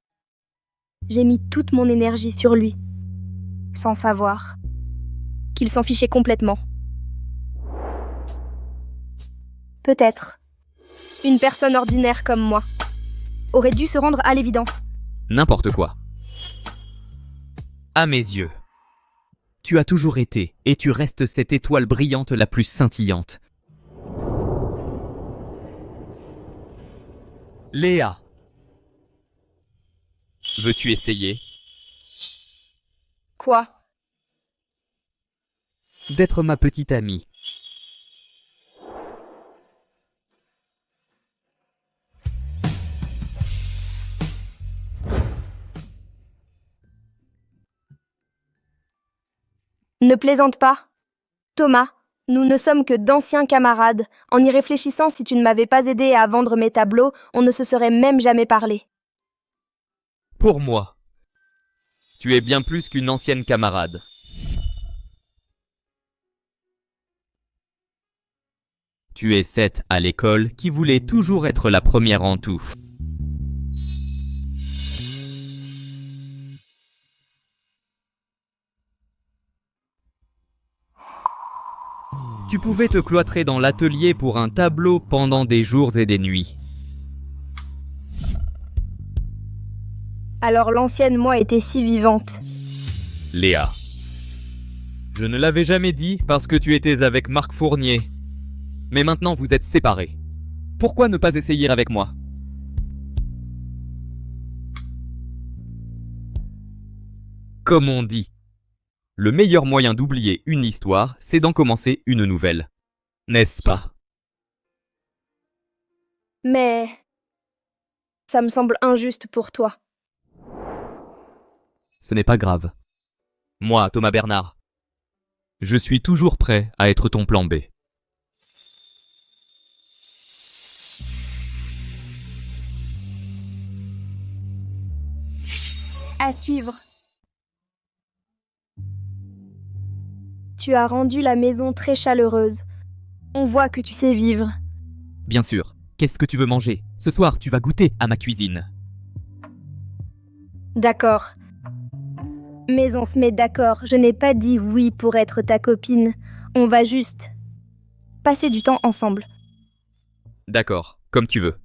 J'ai mis toute mon énergie sur lui, sans savoir qu'il s'en fichait complètement. Peut-être. Une personne ordinaire comme moi aurait dû se rendre à l'évidence. N'importe quoi. À mes yeux, tu as toujours été et tu restes cette étoile brillante la plus scintillante. Léa. Veux-tu essayer? Quoi? D'être ma petite amie. Ne plaisante pas. Thomas, nous ne sommes que d'anciens camarades. En y réfléchissant, si tu ne m'avais pas aidé à vendre mes tableaux, on ne se serait même jamais parlé. Pour moi, tu es bien plus qu'une ancienne camarade. Tu es cette à l'école qui voulait toujours être la première en tout. Tu pouvais te cloîtrer dans l'atelier pour un tableau pendant des jours et des nuits. Alors l'ancienne moi était si vivante. Léa. Je ne l'avais jamais dit parce que tu étais avec Marc Fournier. Mais maintenant vous êtes séparés. Pourquoi ne pas essayer avec moi? Comme on dit, le meilleur moyen d'oublier une histoire, c'est d'en commencer une nouvelle. N'est-ce pas? Mais ça me semble injuste pour toi. Ce n'est pas grave. Moi, Thomas Bernard, je suis toujours prêt à être ton plan B. À suivre. Tu as rendu la maison très chaleureuse. On voit que tu sais vivre. Bien sûr. Qu'est-ce que tu veux manger? Ce soir, tu vas goûter à ma cuisine. D'accord. Mais on se met d'accord. Je n'ai pas dit oui pour être ta copine. On va juste passer du temps ensemble. D'accord, comme tu veux.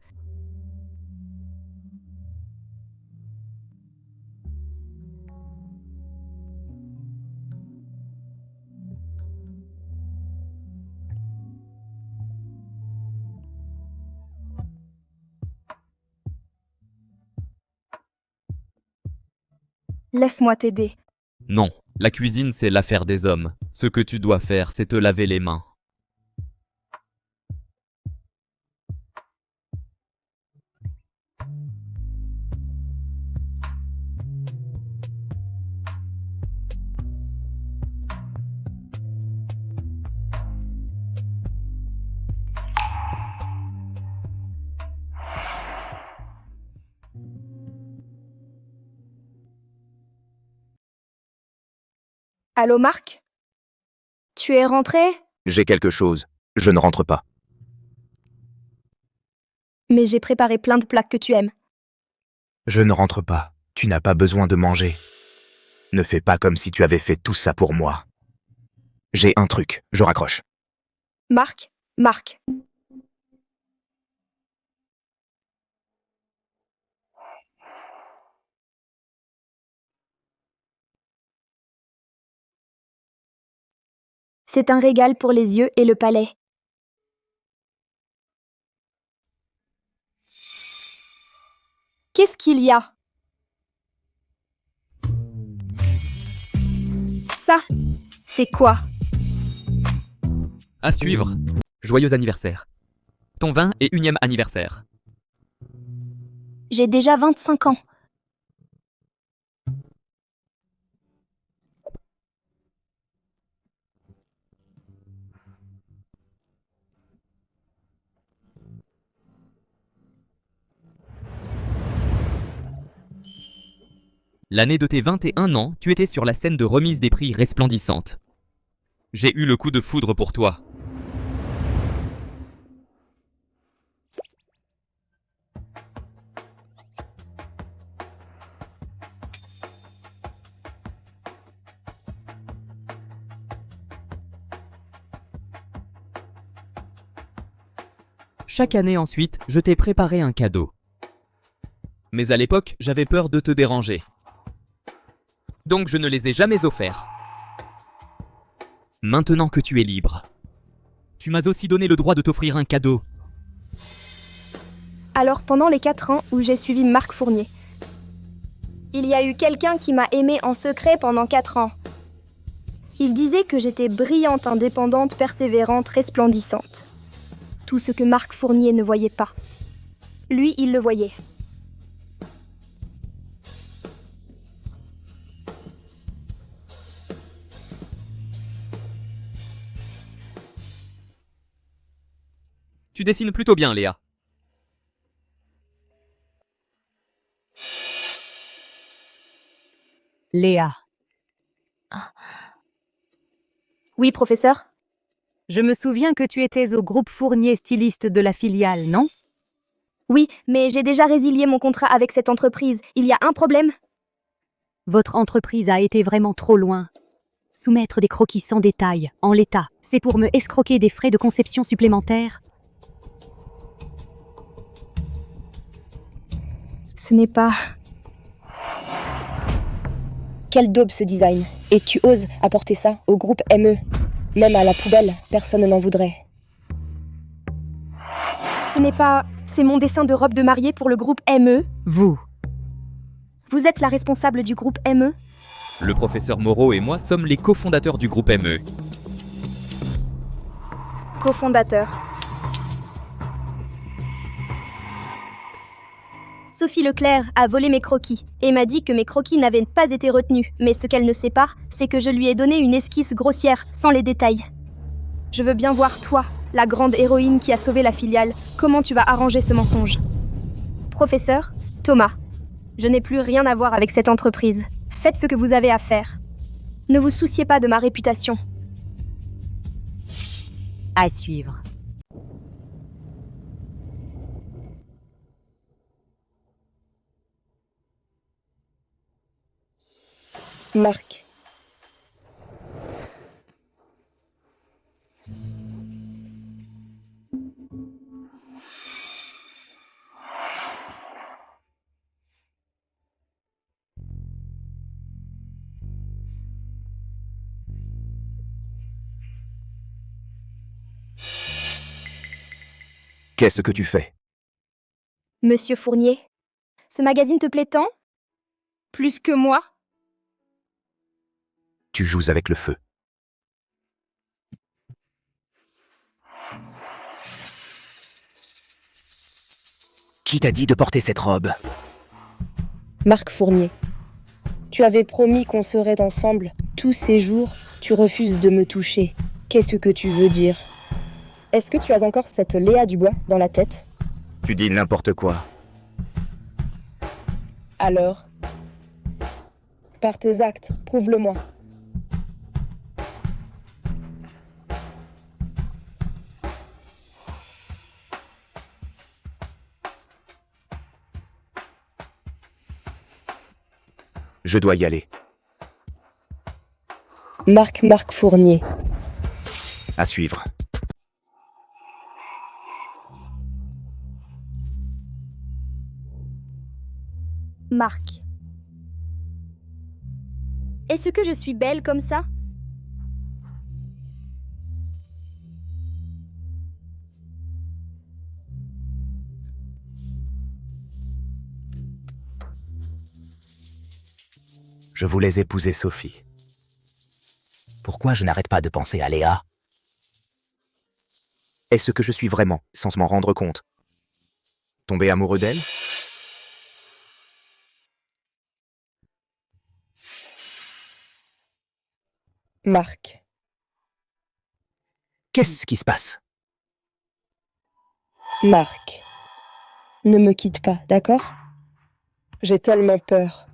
Laisse-moi t'aider. Non, la cuisine, c'est l'affaire des hommes. Ce que tu dois faire, c'est te laver les mains. Allô, Marc? Tu es rentré? J'ai quelque chose. Je ne rentre pas. Mais j'ai préparé plein de plats que tu aimes. Je ne rentre pas. Tu n'as pas besoin de manger. Ne fais pas comme si tu avais fait tout ça pour moi. J'ai un truc. Je raccroche. Marc? C'est un régal pour les yeux et le palais. Qu'est-ce qu'il y a? Ça, c'est quoi? À suivre. Joyeux anniversaire. Ton 21e anniversaire. J'ai déjà 25 ans. L'année de tes 21 ans, tu étais sur la scène de remise des prix resplendissante. J'ai eu le coup de foudre pour toi. Chaque année ensuite, je t'ai préparé un cadeau. Mais à l'époque, j'avais peur de te déranger. Donc je ne les ai jamais offerts. Maintenant que tu es libre, tu m'as aussi donné le droit de t'offrir un cadeau. Alors pendant les 4 ans où j'ai suivi Marc Fournier, il y a eu quelqu'un qui m'a aimé en secret pendant 4 ans. Il disait que j'étais brillante, indépendante, persévérante, resplendissante. Tout ce que Marc Fournier ne voyait pas. Lui, il le voyait. Tu dessines plutôt bien, Léa. Léa. Oui, professeur? Je me souviens que tu étais au groupe Fournier styliste de la filiale, non? Oui, mais j'ai déjà résilié mon contrat avec cette entreprise. Il y a un problème? Votre entreprise a été vraiment trop loin. Soumettre des croquis sans détail, en l'état, c'est pour me escroquer des frais de conception supplémentaires? Ce n'est pas... Quel daube ce design. Et tu oses apporter ça au groupe ME. Même à la poubelle, personne n'en voudrait. Ce n'est pas... C'est mon dessin de robe de mariée pour le groupe ME. Vous. Vous êtes la responsable du groupe ME? Le professeur Moreau et moi sommes les cofondateurs du groupe ME. Cofondateur. Sophie Leclerc a volé mes croquis et m'a dit que mes croquis n'avaient pas été retenus. Mais ce qu'elle ne sait pas, c'est que je lui ai donné une esquisse grossière, sans les détails. Je veux bien voir toi, la grande héroïne qui a sauvé la filiale, comment tu vas arranger ce mensonge. Professeur, Thomas, je n'ai plus rien à voir avec cette entreprise. Faites ce que vous avez à faire. Ne vous souciez pas de ma réputation. À suivre. Marc. Qu'est-ce que tu fais? Monsieur Fournier, ce magazine te plaît tant? Plus que moi? Tu joues avec le feu. Qui t'a dit de porter cette robe? Marc Fournier. Tu avais promis qu'on serait ensemble tous ces jours. Tu refuses de me toucher. Qu'est-ce que tu veux dire? Est-ce que tu as encore cette Léa Dubois dans la tête? Tu dis n'importe quoi. Alors? Par tes actes, prouve-le-moi. Je dois y aller. Marc Fournier. À suivre. Marc. Est-ce que je suis belle comme ça? Je voulais épouser Sophie. Pourquoi je n'arrête pas de penser à Léa? Est-ce que je suis vraiment, sans m'en rendre compte, tombé amoureux d'elle? Marc. Qu'est-ce qui se passe? Marc. Ne me quitte pas, d'accord? J'ai tellement peur.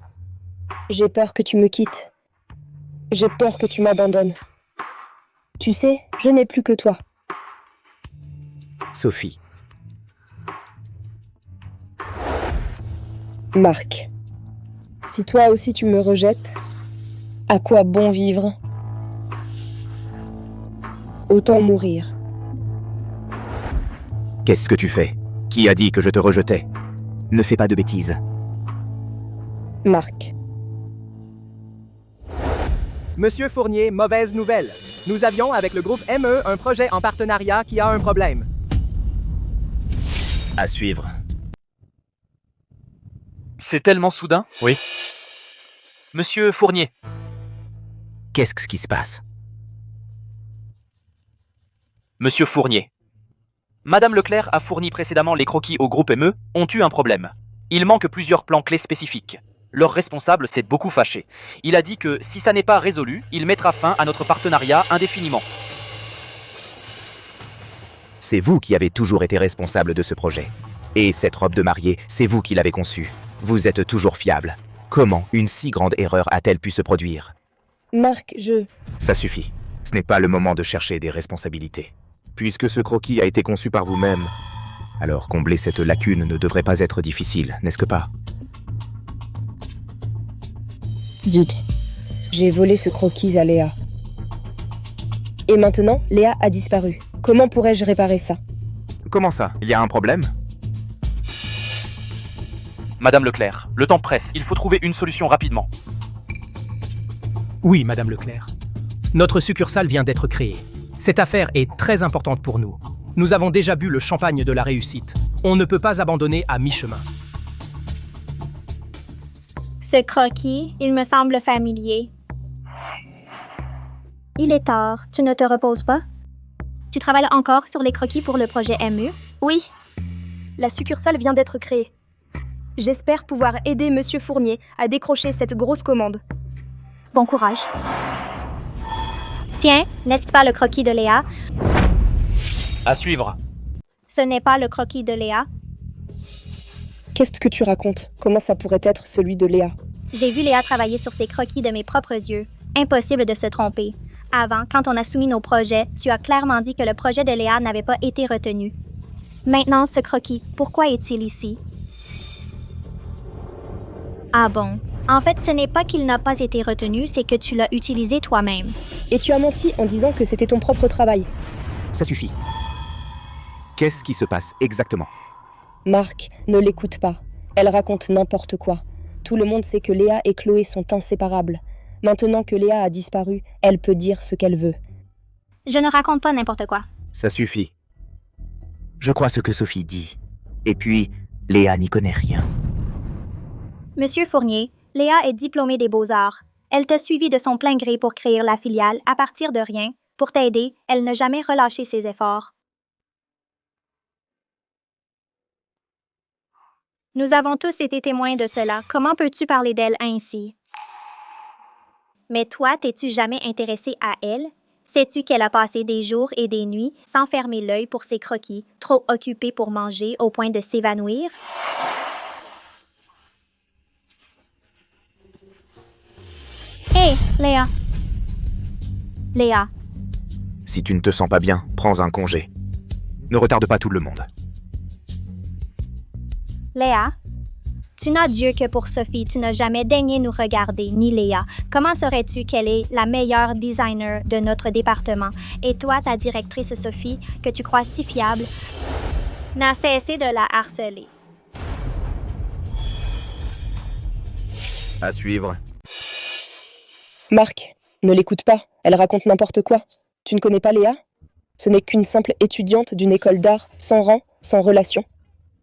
J'ai peur que tu me quittes. J'ai peur que tu m'abandonnes. Tu sais, je n'ai plus que toi. Sophie. Marc. Si toi aussi tu me rejettes, à quoi bon vivre? Autant mourir. Qu'est-ce que tu fais? Qui a dit que je te rejetais? Ne fais pas de bêtises. Marc. Monsieur Fournier, mauvaise nouvelle. Nous avions avec le groupe ME un projet en partenariat qui a un problème. À suivre. C'est tellement soudain. Oui. Monsieur Fournier. Qu'est-ce qui se passe? Monsieur Fournier. Madame Leclerc a fourni précédemment les croquis au groupe ME, ont eu un problème. Il manque plusieurs plans clés spécifiques. Leur responsable s'est beaucoup fâché. Il a dit que si ça n'est pas résolu, il mettra fin à notre partenariat indéfiniment. C'est vous qui avez toujours été responsable de ce projet. Et cette robe de mariée, c'est vous qui l'avez conçue. Vous êtes toujours fiable. Comment une si grande erreur a-t-elle pu se produire? Marc, Ça suffit. Ce n'est pas le moment de chercher des responsabilités. Puisque ce croquis a été conçu par vous-même, alors combler cette lacune ne devrait pas être difficile, n'est-ce que pas? Zut. J'ai volé ce croquis à Léa. Et maintenant, Léa a disparu. Comment pourrais-je réparer ça? Comment ça? Il y a un problème? Madame Leclerc, le temps presse. Il faut trouver une solution rapidement. Oui, Madame Leclerc. Notre succursale vient d'être créée. Cette affaire est très importante pour nous. Nous avons déjà bu le champagne de la réussite. On ne peut pas abandonner à mi-chemin. Ce croquis, il me semble familier. Il est tard, tu ne te reposes pas? Tu travailles encore sur les croquis pour le projet MU? Oui. La succursale vient d'être créée. J'espère pouvoir aider Monsieur Fournier à décrocher cette grosse commande. Bon courage. Tiens, n'est-ce pas le croquis de Léa? À suivre. Ce n'est pas le croquis de Léa. Qu'est-ce que tu racontes? Comment ça pourrait être celui de Léa? J'ai vu Léa travailler sur ses croquis de mes propres yeux. Impossible de se tromper. Avant, quand on a soumis nos projets, tu as clairement dit que le projet de Léa n'avait pas été retenu. Maintenant, ce croquis, pourquoi est-il ici? Ah bon? En fait, ce n'est pas qu'il n'a pas été retenu, c'est que tu l'as utilisé toi-même. Et tu as menti en disant que c'était ton propre travail. Ça suffit. Qu'est-ce qui se passe exactement? Marc, ne l'écoute pas. Elle raconte n'importe quoi. Tout le monde sait que Léa et Chloé sont inséparables. Maintenant que Léa a disparu, elle peut dire ce qu'elle veut. Je ne raconte pas n'importe quoi. Ça suffit. Je crois ce que Sophie dit. Et puis, Léa n'y connaît rien. Monsieur Fournier, Léa est diplômée des Beaux-Arts. Elle t'a suivi de son plein gré pour créer la filiale à partir de rien. Pour t'aider, elle n'a jamais relâché ses efforts. Nous avons tous été témoins de cela. Comment peux-tu parler d'elle ainsi? Mais toi, t'es-tu jamais intéressé à elle? Sais-tu qu'elle a passé des jours et des nuits sans fermer l'œil pour ses croquis, trop occupée pour manger au point de s'évanouir? Hé, Léa! Léa, Si tu ne te sens pas bien, prends un congé. Ne retarde pas tout le monde. Léa, tu n'as Dieu que pour Sophie, tu n'as jamais daigné nous regarder, ni Léa. Comment saurais-tu qu'elle est la meilleure designer de notre département? Et toi, ta directrice Sophie, que tu crois si fiable, n'a cessé de la harceler. À suivre. Marc, ne l'écoute pas. Elle raconte n'importe quoi. Tu ne connais pas Léa? Ce n'est qu'une simple étudiante d'une école d'art, sans rang, sans relation.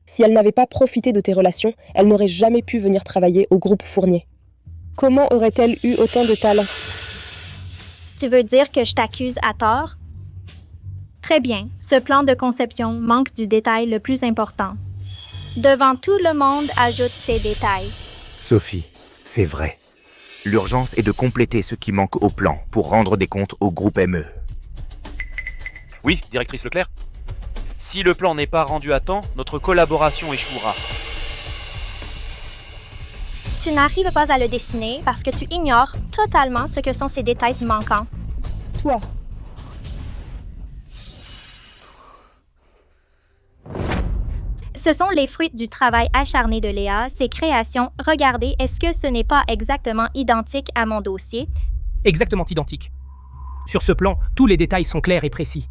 Si elle n'avait pas profité de tes relations, elle n'aurait jamais pu venir travailler au groupe Fournier. Comment aurait-elle eu autant de talent? Tu veux dire que je t'accuse à tort? Très bien, ce plan de conception manque du détail le plus important. Devant tout le monde, ajoute ces détails. Sophie, c'est vrai. L'urgence est de compléter ce qui manque au plan pour rendre des comptes au groupe ME. Oui, directrice Leclerc. Si le plan n'est pas rendu à temps, notre collaboration échouera. Tu n'arrives pas à le dessiner parce que tu ignores totalement ce que sont ces détails manquants. Toi. Ce sont les fruits du travail acharné de Léa, ses créations. Regardez, est-ce que ce n'est pas exactement identique à mon dossier? Exactement identique. Sur ce plan, tous les détails sont clairs et précis.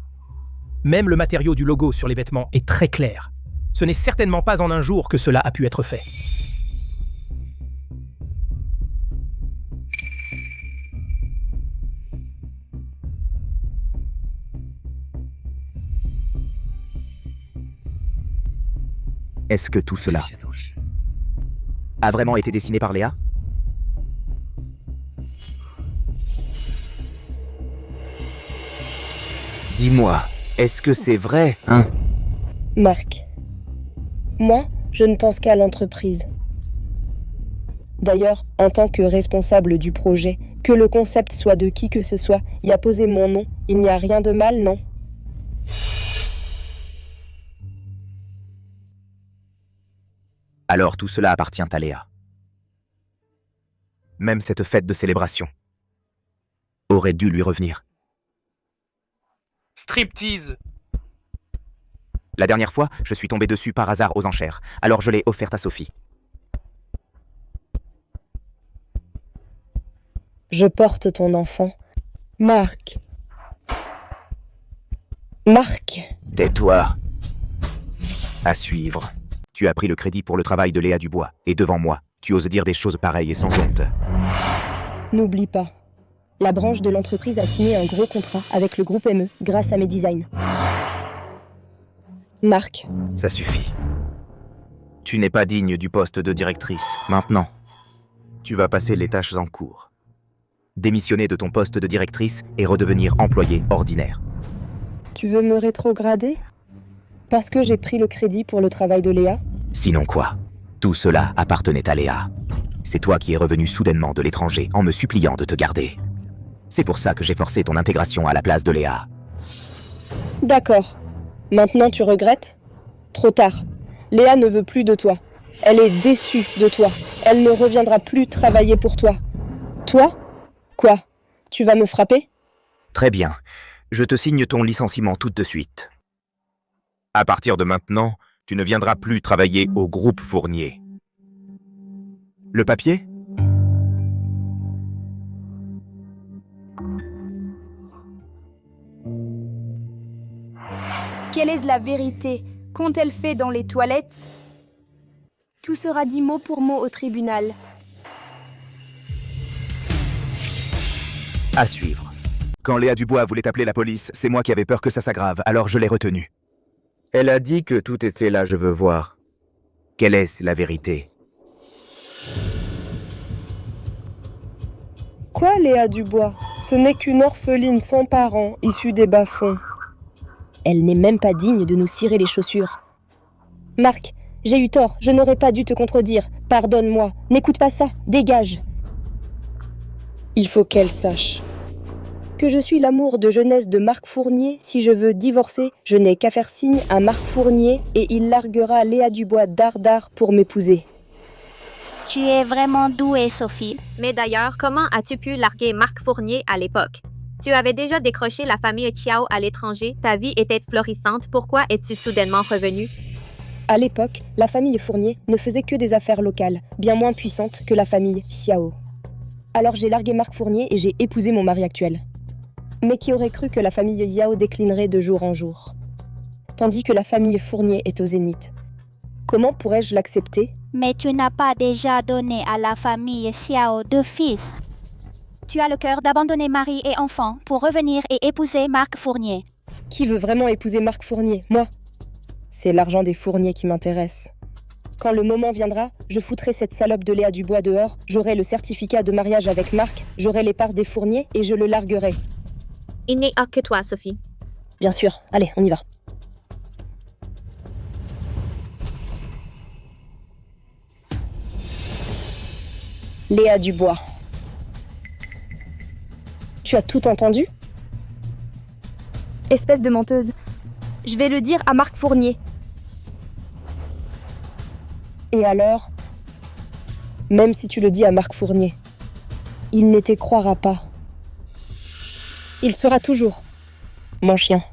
Même le matériau du logo sur les vêtements est très clair. Ce n'est certainement pas en un jour que cela a pu être fait. Est-ce que tout cela a vraiment été dessiné par Léa? Dis-moi, est-ce que c'est vrai, hein? Marc, moi, je ne pense qu'à l'entreprise. D'ailleurs, en tant que responsable du projet, que le concept soit de qui que ce soit, y a posé mon nom, il n'y a rien de mal, non? Alors tout cela appartient à Léa. Même cette fête de célébration aurait dû lui revenir. Striptease. La dernière fois, je suis tombé dessus par hasard aux enchères, alors je l'ai offerte à Sophie. Je porte ton enfant. Marc. Marc. Tais-toi. À suivre. Tu as pris le crédit pour le travail de Léa Dubois, et devant moi, tu oses dire des choses pareilles et sans honte. N'oublie pas, la branche de l'entreprise a signé un gros contrat avec le groupe ME grâce à mes designs. Marc, Ça suffit. Tu n'es pas digne du poste de directrice. Maintenant, tu vas passer les tâches en cours. Démissionner de ton poste de directrice et redevenir employé ordinaire. tu veux me rétrograder? Parce que j'ai pris le crédit pour le travail de Léa? Sinon quoi? Tout cela appartenait à Léa. C'est toi qui es revenu soudainement de l'étranger en me suppliant de te garder. C'est pour ça que j'ai forcé ton intégration à la place de Léa. D'accord. Maintenant tu regrettes? Trop tard. Léa ne veut plus de toi. Elle est déçue de toi. Elle ne reviendra plus travailler pour toi. Toi? Quoi? Tu vas me frapper? Très bien. Je te signe ton licenciement tout de suite. À partir de maintenant, tu ne viendras plus travailler au groupe Fournier. Le papier? Quelle est la vérité? Qu'ont-elles fait dans les toilettes? Tout sera dit mot pour mot au tribunal. À suivre. Quand Léa Dubois voulait appeler la police, c'est moi qui avais peur que ça s'aggrave, alors je l'ai retenue. Elle a dit que tout était là, je veux voir. Quelle est la vérité? Quoi, Léa Dubois? Ce n'est qu'une orpheline sans parents, issue des bas-fonds. Elle n'est même pas digne de nous cirer les chaussures. Marc, j'ai eu tort, je n'aurais pas dû te contredire. Pardonne-moi, n'écoute pas ça, dégage. Il faut qu'elle sache que je suis l'amour de jeunesse de Marc Fournier. Si je veux divorcer, je n'ai qu'à faire signe à Marc Fournier et il larguera Léa Dubois dardard pour m'épouser. Tu es vraiment douée, Sophie. Mais d'ailleurs, comment as-tu pu larguer Marc Fournier à l'époque? Tu avais déjà décroché la famille Xiao à l'étranger, ta vie était florissante, pourquoi es-tu soudainement revenu? À l'époque, la famille Fournier ne faisait que des affaires locales, bien moins puissantes que la famille Xiao. Alors j'ai largué Marc Fournier et j'ai épousé mon mari actuel. Mais qui aurait cru que la famille Yao déclinerait de jour en jour? Tandis que la famille Fournier est au zénith. Comment pourrais-je l'accepter? Mais tu n'as pas déjà donné à la famille Xiao 2 fils. Tu as le cœur d'abandonner mari et enfant pour revenir et épouser Marc Fournier. Qui veut vraiment épouser Marc Fournier? Moi? C'est l'argent des Fournier qui m'intéresse. Quand le moment viendra, je foutrai cette salope de Léa Dubois dehors, j'aurai le certificat de mariage avec Marc, j'aurai les parts des Fournier et je le larguerai. Il n'est que toi, Sophie. Bien sûr, allez, on y va. Léa Dubois. Tu as tout entendu? Espèce de menteuse. Je vais le dire à Marc Fournier. Et alors? Même si tu le dis à Marc Fournier, il ne te croira pas. Il sera toujours mon chien.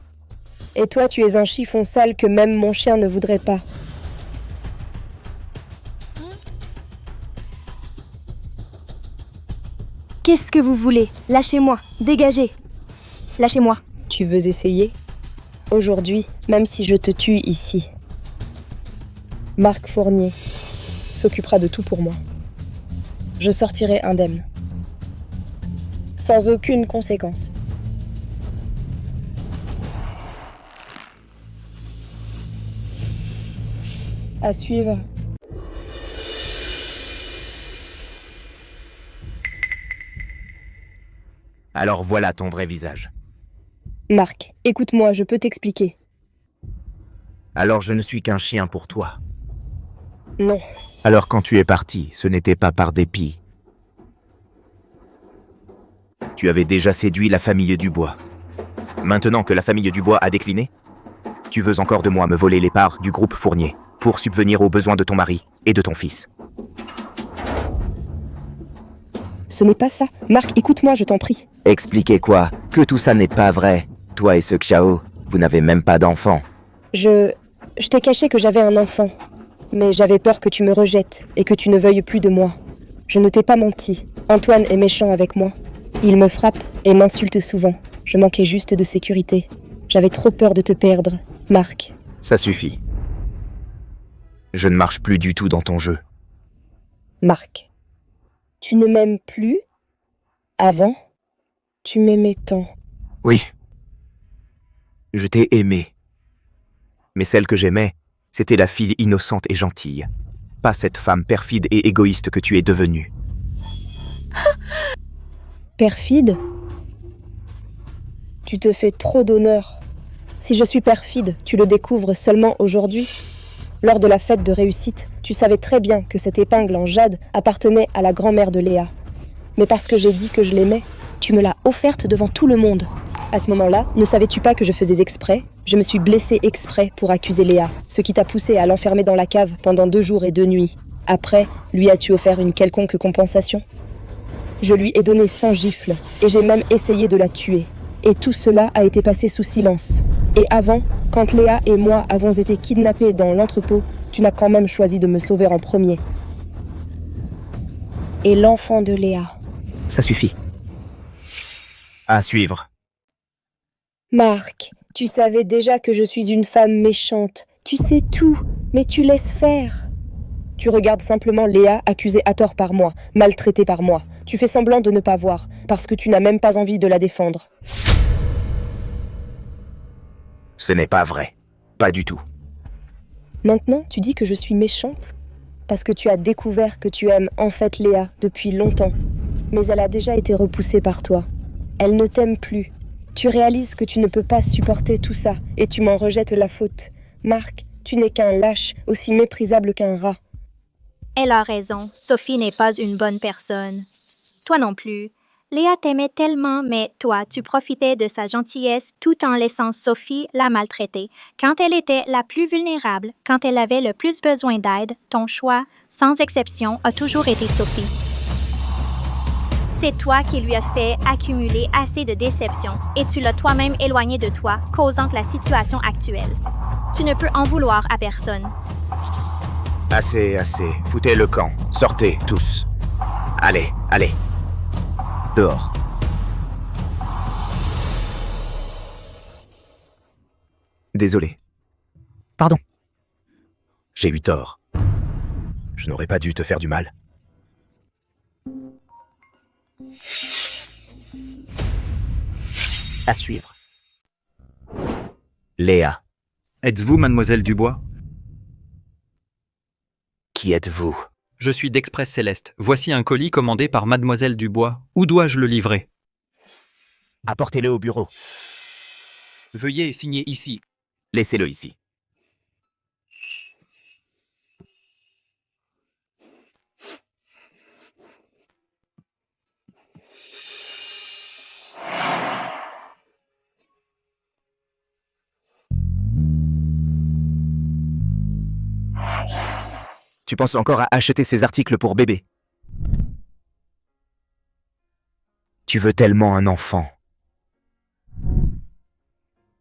Et toi, tu es un chiffon sale que même mon chien ne voudrait pas. Qu'est-ce que vous voulez? Lâchez-moi, dégagez. Lâchez-moi. Tu veux essayer? Aujourd'hui, même si je te tue ici, Marc Fournier s'occupera de tout pour moi. Je sortirai indemne. Sans aucune conséquence. À suivre. Alors voilà ton vrai visage. Marc, écoute-moi, je peux t'expliquer. Alors je ne suis qu'un chien pour toi. Non. Alors quand tu es parti, ce n'était pas par dépit. Tu avais déjà séduit la famille Dubois. Maintenant que la famille Dubois a décliné, tu veux encore de moi me voler les parts du groupe Fournier pour subvenir aux besoins de ton mari et de ton fils. Ce n'est pas ça. Marc, écoute-moi, je t'en prie. Expliquez quoi? Que tout ça n'est pas vrai. Toi et ce Xiao, vous n'avez même pas d'enfant. Je t'ai caché que j'avais un enfant. Mais j'avais peur que tu me rejettes et que tu ne veuilles plus de moi. Je ne t'ai pas menti. Antoine est méchant avec moi. Il me frappe et m'insulte souvent. Je manquais juste de sécurité. J'avais trop peur de te perdre, Marc. Ça suffit. Je ne marche plus du tout dans ton jeu. Marc, tu ne m'aimes plus? Avant, tu m'aimais tant. Oui. Je t'ai aimé. Mais celle que j'aimais, c'était la fille innocente et gentille. Pas cette femme perfide et égoïste que tu es devenue. Perfide? Tu te fais trop d'honneur. Si je suis perfide, tu le découvres seulement aujourd'hui. Lors de la fête de réussite, tu savais très bien que cette épingle en jade appartenait à la grand-mère de Léa. Mais parce que j'ai dit que je l'aimais, tu me l'as offerte devant tout le monde. À ce moment-là, ne savais-tu pas que je faisais exprès? Je me suis blessée exprès pour accuser Léa, ce qui t'a poussé à l'enfermer dans la cave pendant 2 jours et 2 nuits. Après, lui as-tu offert une quelconque compensation? Je lui ai donné 100 gifles, et j'ai même essayé de la tuer. Et tout cela a été passé sous silence. Et avant, quand Léa et moi avons été kidnappés dans l'entrepôt, tu n'as quand même choisi de me sauver en premier. Et l'enfant de Léa. Ça suffit. À suivre. Marc, tu savais déjà que je suis une femme méchante. Tu sais tout, mais tu laisses faire. Tu regardes simplement Léa accusée à tort par moi, maltraitée par moi. Tu fais semblant de ne pas voir, parce que tu n'as même pas envie de la défendre. Ce n'est pas vrai. Pas du tout. Maintenant, tu dis que je suis méchante? Parce que tu as découvert que tu aimes en fait Léa depuis longtemps. Mais elle a déjà été repoussée par toi. Elle ne t'aime plus. Tu réalises que tu ne peux pas supporter tout ça, et tu m'en rejettes la faute. Marc, tu n'es qu'un lâche, aussi méprisable qu'un rat. Elle a raison, Sophie n'est pas une bonne personne. Toi non plus. Léa t'aimait tellement, mais toi, tu profitais de sa gentillesse tout en laissant Sophie la maltraiter. Quand elle était la plus vulnérable, quand elle avait le plus besoin d'aide, ton choix, sans exception, a toujours été Sophie. C'est toi qui lui as fait accumuler assez de déceptions et tu l'as toi-même éloignée de toi, causant la situation actuelle. Tu ne peux en vouloir à personne. Assez, assez. Foutez le camp. Sortez, tous. Allez, allez. Dehors. Désolé. Pardon. J'ai eu tort. Je n'aurais pas dû te faire du mal. À suivre. Léa. Êtes-vous mademoiselle Dubois? Qui êtes-vous? Je suis d'Express Céleste. Voici un colis commandé par mademoiselle Dubois. Où dois-je le livrer? Apportez-le au bureau. Veuillez signer ici. Laissez-le ici. Tu penses encore à acheter ces articles pour bébé? Tu veux tellement un enfant.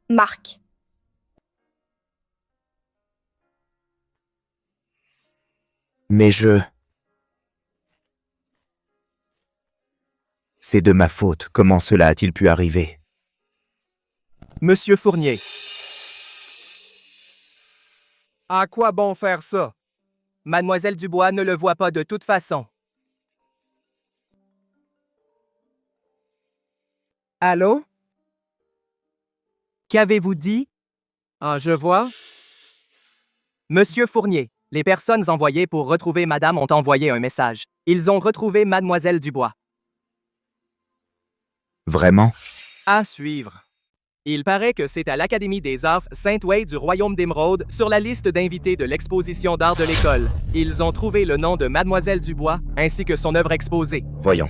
Marc. Mais c'est de ma faute. Comment cela a-t-il pu arriver? Monsieur Fournier. À quoi bon faire ça? Mademoiselle Dubois ne le voit pas de toute façon. Allô? Qu'avez-vous dit? Ah, je vois. Monsieur Fournier, les personnes envoyées pour retrouver Madame ont envoyé un message. Ils ont retrouvé Mademoiselle Dubois. Vraiment? À suivre. Il paraît que c'est à l'Académie des Arts Saint-Way du Royaume d'Émeraude sur la liste d'invités de l'exposition d'art de l'école. Ils ont trouvé le nom de Mademoiselle Dubois ainsi que son œuvre exposée. Voyons.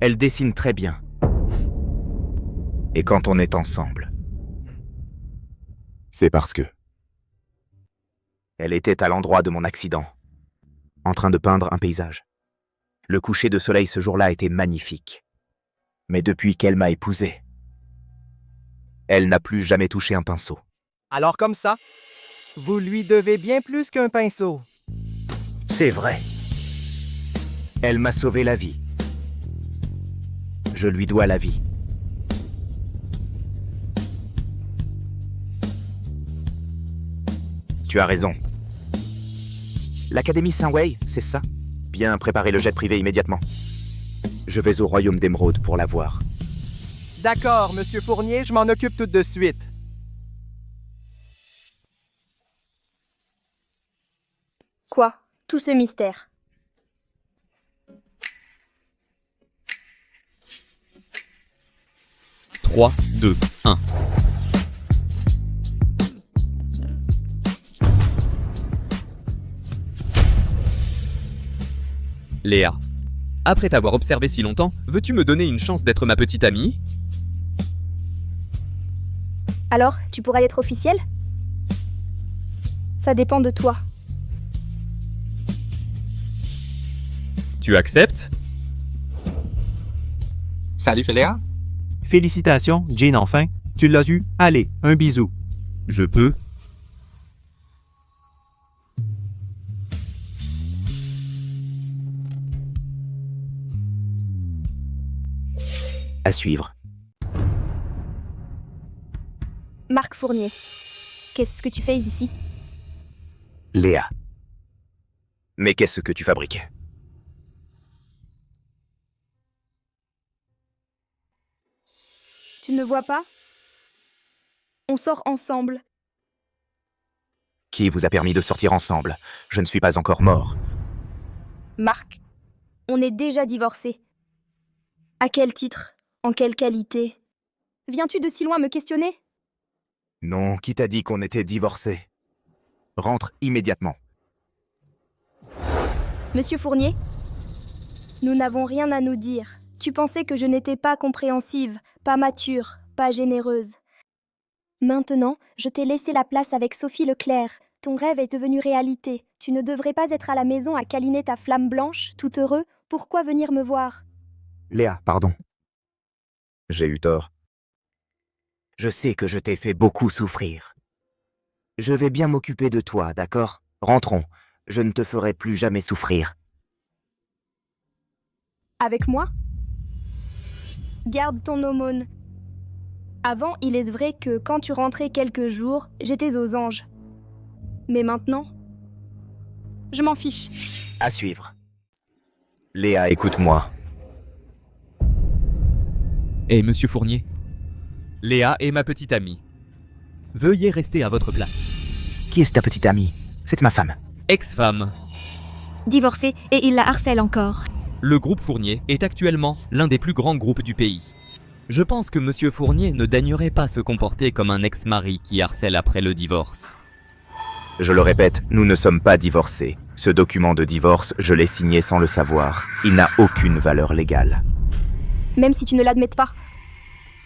Elle dessine très bien. Et quand on est ensemble, c'est parce que elle était à l'endroit de mon accident, en train de peindre un paysage. Le coucher de soleil ce jour-là était magnifique. Mais depuis qu'elle m'a épousé, elle n'a plus jamais touché un pinceau. Alors comme ça, vous lui devez bien plus qu'un pinceau. C'est vrai. Elle m'a sauvé la vie. Je lui dois la vie. Tu as raison. L'Académie Saint-Way, c'est ça? Bien préparer le jet privé immédiatement. Je vais au Royaume d'Émeraude pour la voir. D'accord, Monsieur Fournier, je m'en occupe tout de suite. Quoi? Tout ce mystère. « 3, 2, 1. Léa, après t'avoir observé si longtemps, veux-tu me donner une chance d'être ma petite amie? Alors, tu pourras être officiel? Ça dépend de toi. Tu acceptes? Salut Léa. Félicitations, Jane, enfin. Tu l'as eu? Allez, un bisou. Je peux? À suivre. Marc Fournier, qu'est-ce que tu fais ici? Léa. Mais qu'est-ce que tu fabriques? Tu ne vois pas? On sort ensemble. Qui vous a permis de sortir ensemble? Je ne suis pas encore mort. Marc, on est déjà divorcés. À quel titre? En quelle qualité? Viens-tu de si loin me questionner? Non, qui t'a dit qu'on était divorcés? Rentre immédiatement. Monsieur Fournier, nous n'avons rien à nous dire. Tu pensais que je n'étais pas compréhensive, pas mature, pas généreuse. Maintenant, je t'ai laissé la place avec Sophie Leclerc. Ton rêve est devenu réalité. Tu ne devrais pas être à la maison à câliner ta flamme blanche, tout heureux. Pourquoi venir me voir? Léa, pardon. J'ai eu tort. Je sais que je t'ai fait beaucoup souffrir. Je vais bien m'occuper de toi, d'accord? Rentrons. Je ne te ferai plus jamais souffrir. Avec moi? Garde ton aumône. Avant, il est vrai que quand tu rentrais quelques jours, j'étais aux anges. Mais maintenant, je m'en fiche. À suivre. Léa, écoute-moi. Et Monsieur Fournier, Léa est ma petite amie. Veuillez rester à votre place. Qui est ta petite amie? C'est ma femme. Ex-femme. Divorcé et il la harcèle encore. Le groupe Fournier est actuellement l'un des plus grands groupes du pays. Je pense que Monsieur Fournier ne daignerait pas se comporter comme un ex-mari qui harcèle après le divorce. Je le répète, nous ne sommes pas divorcés. Ce document de divorce, je l'ai signé sans le savoir. Il n'a aucune valeur légale. Même si tu ne l'admettes pas,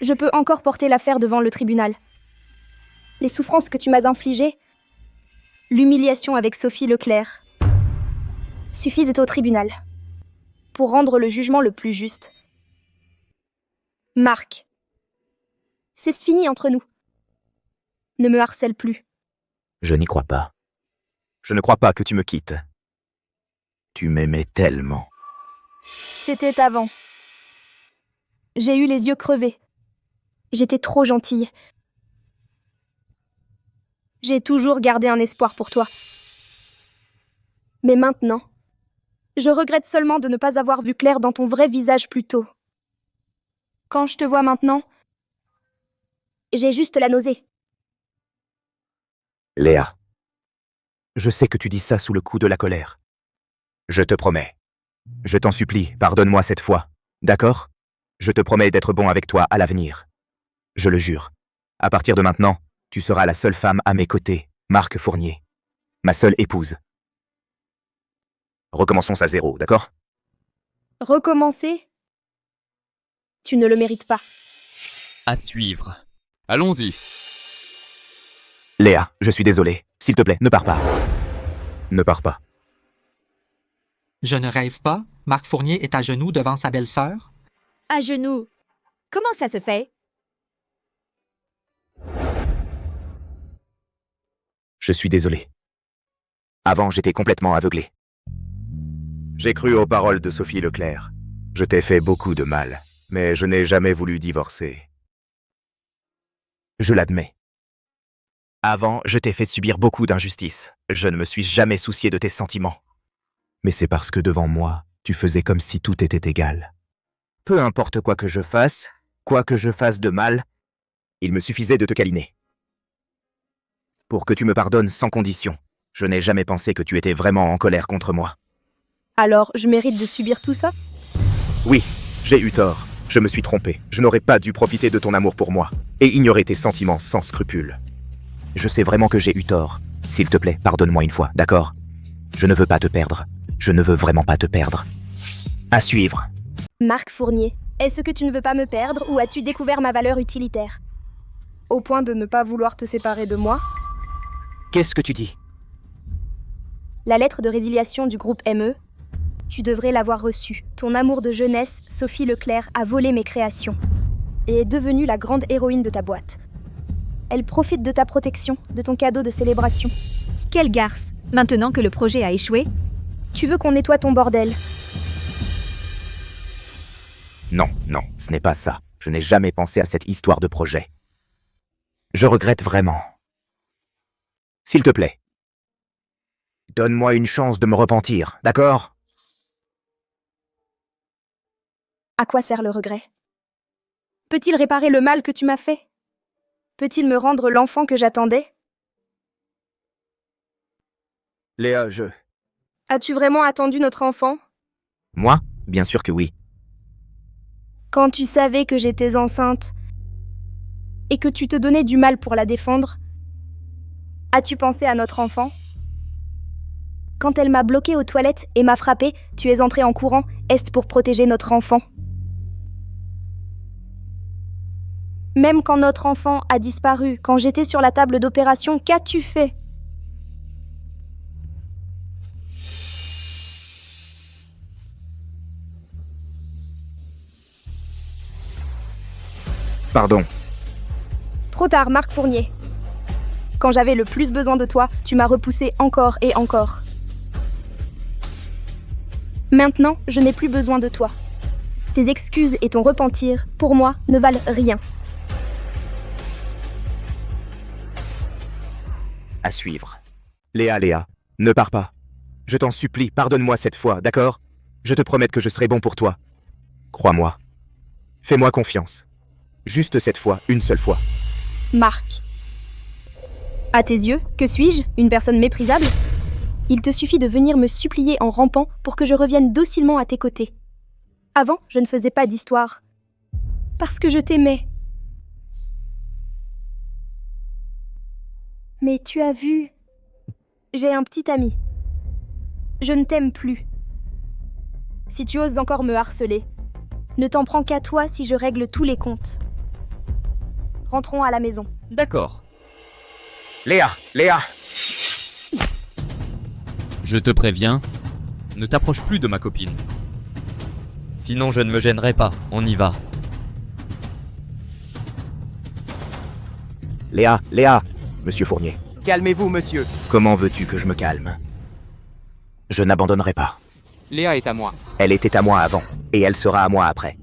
je peux encore porter l'affaire devant le tribunal. Les souffrances que tu m'as infligées, l'humiliation avec Sophie Leclerc, suffisent au tribunal pour rendre le jugement le plus juste. Marc, c'est fini entre nous. Ne me harcèle plus. Je n'y crois pas. Je ne crois pas que tu me quittes. Tu m'aimais tellement. C'était avant. J'ai eu les yeux crevés. J'étais trop gentille. J'ai toujours gardé un espoir pour toi. Mais maintenant, je regrette seulement de ne pas avoir vu clair dans ton vrai visage plus tôt. Quand je te vois maintenant, j'ai juste la nausée. Léa, je sais que tu dis ça sous le coup de la colère. Je te promets. Je t'en supplie, pardonne-moi cette fois. D'accord? Je te promets d'être bon avec toi à l'avenir. Je le jure. À partir de maintenant, tu seras la seule femme à mes côtés, Marc Fournier. Ma seule épouse. Recommençons à zéro, d'accord? Recommencer? Tu ne le mérites pas. À suivre. Allons-y. Léa, je suis désolé. S'il te plaît, ne pars pas. Ne pars pas. Je ne rêve pas. Marc Fournier est à genoux devant sa belle-sœur. À genoux. Comment ça se fait? Je suis désolé. Avant, j'étais complètement aveuglé. J'ai cru aux paroles de Sophie Leclerc. Je t'ai fait beaucoup de mal, mais je n'ai jamais voulu divorcer. Je l'admets. Avant, je t'ai fait subir beaucoup d'injustices. Je ne me suis jamais soucié de tes sentiments. Mais c'est parce que devant moi, tu faisais comme si tout était égal. Peu importe quoi que je fasse, Quoi que je fasse de mal, il me suffisait de te câliner. Pour que tu me pardonnes sans condition. Je n'ai jamais pensé que tu étais vraiment en colère contre moi. Alors, je mérite de subir tout ça? Oui, j'ai eu tort. Je me suis trompé. Je n'aurais pas dû profiter de ton amour pour moi et ignorer tes sentiments sans scrupule. Je sais vraiment que j'ai eu tort. S'il te plaît, pardonne-moi une fois, d'accord? Je ne veux pas te perdre. Je ne veux vraiment pas te perdre. À suivre. Marc Fournier, est-ce que tu ne veux pas me perdre ou as-tu découvert ma valeur utilitaire? Au point de ne pas vouloir te séparer de moi? Qu'est-ce que tu dis? La lettre de résiliation du groupe ME, tu devrais l'avoir reçue. Ton amour de jeunesse, Sophie Leclerc, a volé mes créations et est devenue la grande héroïne de ta boîte. Elle profite de ta protection, de ton cadeau de célébration. Quelle garce! Maintenant que le projet a échoué? Tu veux qu'on nettoie ton bordel? Non, non, ce n'est pas ça. Je n'ai jamais pensé à cette histoire de projet. Je regrette vraiment. S'il te plaît. Donne-moi une chance de me repentir, d'accord? À quoi sert le regret? Peut-il réparer le mal que tu m'as fait? Peut-il me rendre l'enfant que j'attendais? Léa, As-tu vraiment attendu notre enfant? Moi? Bien sûr que oui. Quand tu savais que j'étais enceinte et que tu te donnais du mal pour la défendre, as-tu pensé à notre enfant? Quand elle m'a bloquée aux toilettes et m'a frappée, tu es entré en courant, est-ce pour protéger notre enfant? Même quand notre enfant a disparu, quand j'étais sur la table d'opération, qu'as-tu fait? Pardon. Trop tard, Marc Fournier. Quand j'avais le plus besoin de toi, tu m'as repoussé encore et encore. Maintenant, je n'ai plus besoin de toi. Tes excuses et ton repentir, pour moi, ne valent rien. À suivre. Léa, ne pars pas. Je t'en supplie, pardonne-moi cette fois, d'accord? Je te promets que je serai bon pour toi. Crois-moi. Fais-moi confiance. Juste cette fois, une seule fois. Marc. À tes yeux, que suis-je? Une personne méprisable? Il te suffit de venir me supplier en rampant pour que je revienne docilement à tes côtés. Avant, je ne faisais pas d'histoire. Parce que je t'aimais. Mais tu as vu... J'ai un petit ami. Je ne t'aime plus. Si tu oses encore me harceler, ne t'en prends qu'à toi si je règle tous les comptes. Rentrons à la maison. D'accord. Léa! Je te préviens, ne t'approche plus de ma copine. Sinon je ne me gênerai pas, on y va. Léa, Monsieur Fournier. Calmez-vous, monsieur. Comment veux-tu que je me calme? Je n'abandonnerai pas. Léa est à moi. Elle était à moi avant, et elle sera à moi après.